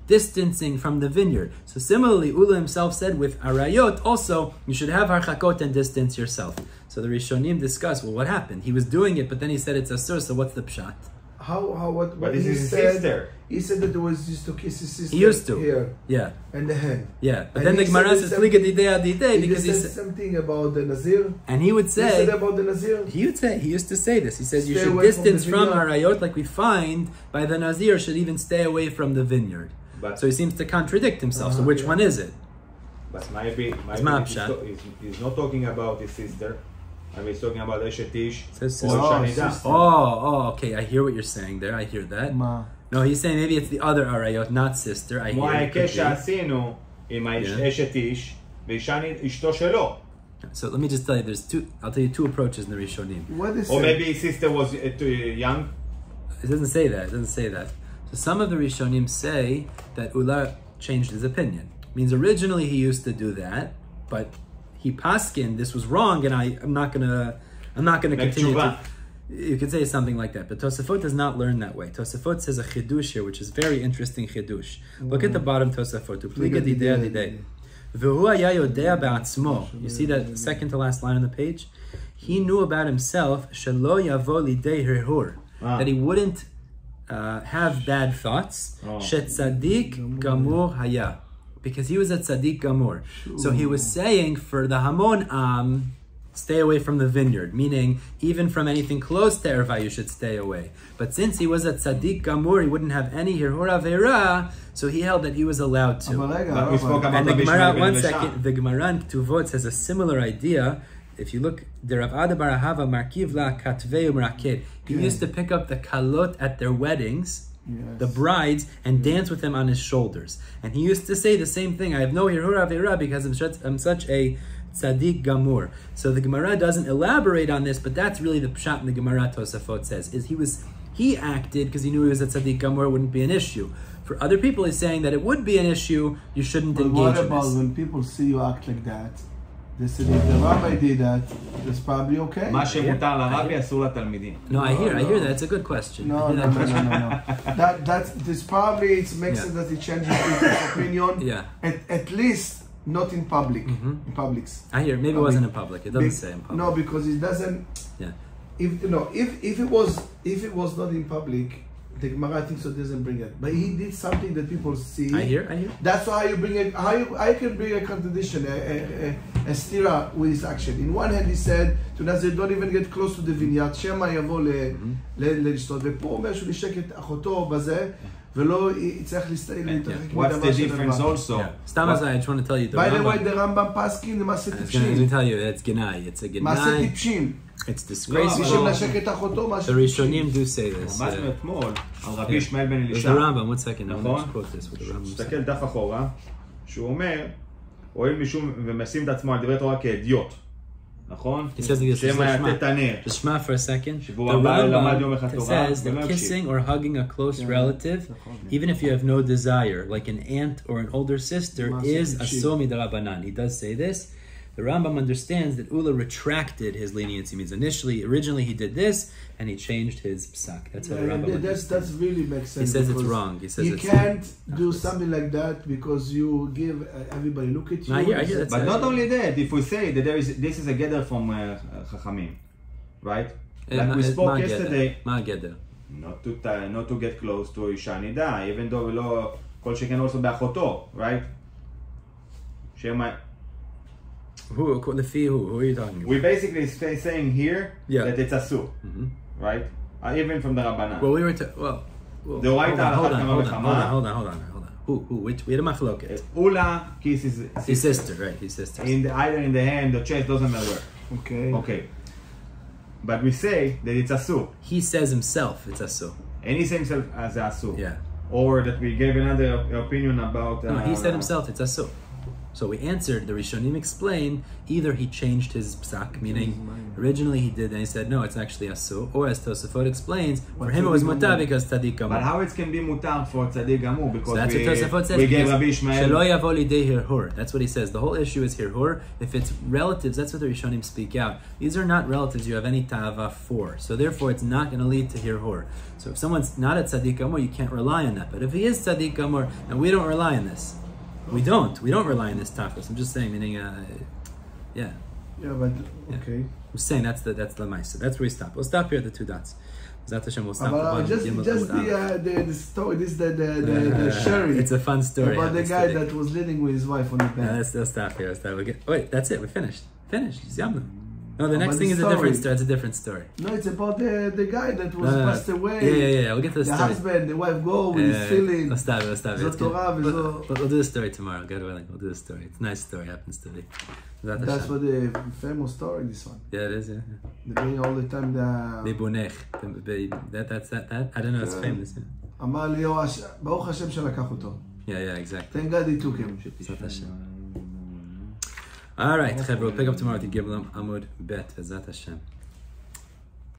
distancing from the vineyard. So similarly, Ula himself said with arayot also, you should have harchakot and distance yourself. So the Rishonim discuss, well, what happened? He was doing it, but then he said it's asur, so what's the pshat? What he said? He said that it was used to kiss his sister. He used to. Here. Yeah. And the hand. Yeah. But then the Gemara says, Pliga didei adidei, because he said something about the Nazir. And he would say, he said about the Nazir. He used to say this. He says, you should distance from arayot, like we find by the Nazir, should even stay away from the vineyard. So he seems to contradict himself. So which one is it? But maybe he's not talking about his sister. Maybe he's talking about Eshetish or Shanidah. Oh, okay. I hear what you're saying there. I hear that. No, he's saying maybe it's the other arayot, not sister. I hear it. So let me just tell you, I'll tell you two approaches in the Rishonim. Or maybe his sister was too young. It doesn't say that. So some of the Rishonim say that Ula changed his opinion. Means originally he used to do that, but he paskin this was wrong, and I'm not gonna continue to. You could say something like that, but Tosafot does not learn that way. Tosafot says a chidush here, which is very interesting chidush. Look at the bottom Tosafot. You see that second to last line on the page? He knew about himself that he wouldn't have bad thoughts. Shetzadik gamur haya, because he was a tzaddik gamur. So he was saying for the Hamon stay away from the vineyard, meaning even from anything close to erva you should stay away. But since he was a tzaddik gamur, he wouldn't have any hirhur avera, so he held that he was allowed to. And the Gemara, one second, the Gemara in Ketuvot says a similar idea. If you look, the Rav Ada bar Ahava markiv la katvei umraked. He used to pick up the kalot at their weddings, the brides, and dance with them on his shoulders. And he used to say the same thing. I have no hirhur avera because I'm such a tzaddik gamur. So the Gemara doesn't elaborate on this, but that's really the pshat in the Gemara. Tosafot says is he acted because he knew he was a tzaddik gamur, it wouldn't be an issue. For other people, he's saying that it would be an issue. You shouldn't engage in this. What about when people see you act like that? They said if the rabbi did that, it's probably okay. מה שמותר לרבי אסור לתלמידים. No, I hear that. It's a good question. No. This probably it makes sense that he changes his opinion. Yeah. At least not in public. In publics. I hear. Maybe it wasn't in public. It doesn't say in public. No, because it doesn't. Yeah. If it was not in public, the Gemara thinks so doesn't bring it. But he did something that people see. I hear. That's why you bring it. How you can bring a contradiction, a stira with his action. In one hand, he said to Nazir, don't even get close to the vineyard. Shema yavo לשתות. ופה אומר שהוא נשק את אחותו בזה, ולא יצטרך להתרחק. What's the difference also? Stam I just want to tell you. By the way, the Rambam Paskin, the מעשה טיפשים. Let me tell you, it's gnai. It's a gnai. מעשה טיפשים. It's disgraceful. The Rishonim do say this. ממש מאתמול, על רבי ישמעאל בן אלישע. The Rambam, one second, I want to quote this with the Rambam. תסתכל דף אחורה, שהוא אומר, הואיל משום ומשים את עצמו על דברי תורה כאדיוט. נכון? שמא יתה תנר. Just shma for a second. The Rambam says that kissing or hugging a close relative, even if you have no desire, like an aunt or an older sister, is asur midrabanan. He does say this. The Rambam understands that Ula retracted his leniency. Means originally he did this, and he changed his psak. That's how the Rambam understands. That's really makes sense. He says it's wrong. He says you can't do something like that because you give everybody look at you. I hear but not only that, if we say that this is a gather from Chachamim, right? Like we spoke yesterday, not to get close to Isha nidda, even though לא כל שכן also באחותו, right? Who are you talking about? We basically saying here that it's asur, right? Even from the Rabbanan. Well, we were hold on. Who? Which? We had a machloket. Ula kisses his sister, right? His sister. Either in the hand or chest, doesn't matter where. Okay. But we say that it's asur. He says himself it's asur. And he says himself as asur. Yeah. Or that we gave another opinion about... No, he said himself it's asur. So we answered, the Rishonim explain, either he changed his psak, meaning originally he did and he said, no, it's actually asur, or as Tosafot explains, for him it was mutar because tzaddik gamur. But how it can be mutar for tzaddik gamur? Because that's what Tosafot says. We gave Rabbi Ishmael... Shelo yavo lidei hirhur. That's what he says. The whole issue is hirhur. If it's relatives, that's what the Rishonim speak out. These are not relatives you have any ta'ava for. So therefore it's not going to lead to hirhur. So if someone's not a tzaddik gamur, you can't rely on that. But if he is tzaddik gamur, and we don't rely on this, we don't rely on this tachlis. I'm just saying, meaning, yeah. Yeah, but okay. I'm saying that's the ma'aseh. That's where we stop. We'll stop here at the 2 dots. Zat Hashem, we'll stop. Just the story. This is the sherry. It's a fun story about the guy that was living with his wife on the bed. Let's stop here. Wait, that's it. We finished. It's Yamna. No, the next thing is a different story. It's a different story. No, it's about the guy that was passed away. Yeah. We'll get to the story. The husband, the wife go with his feeling. Let's stop it. We'll do the story tomorrow. God willing, we'll do the story. It's a nice story. Happens today. That's what the famous story. This one. Yeah, it is. Yeah. They bring all the time the. That's that. I don't know. It's famous. אמר לי ברוך השם שלקח אותו. Yeah, exactly. Thank God he took him. All right, חבר'ה, we'll pick up tomorrow to give them Amud Bet, V'zat Hashem.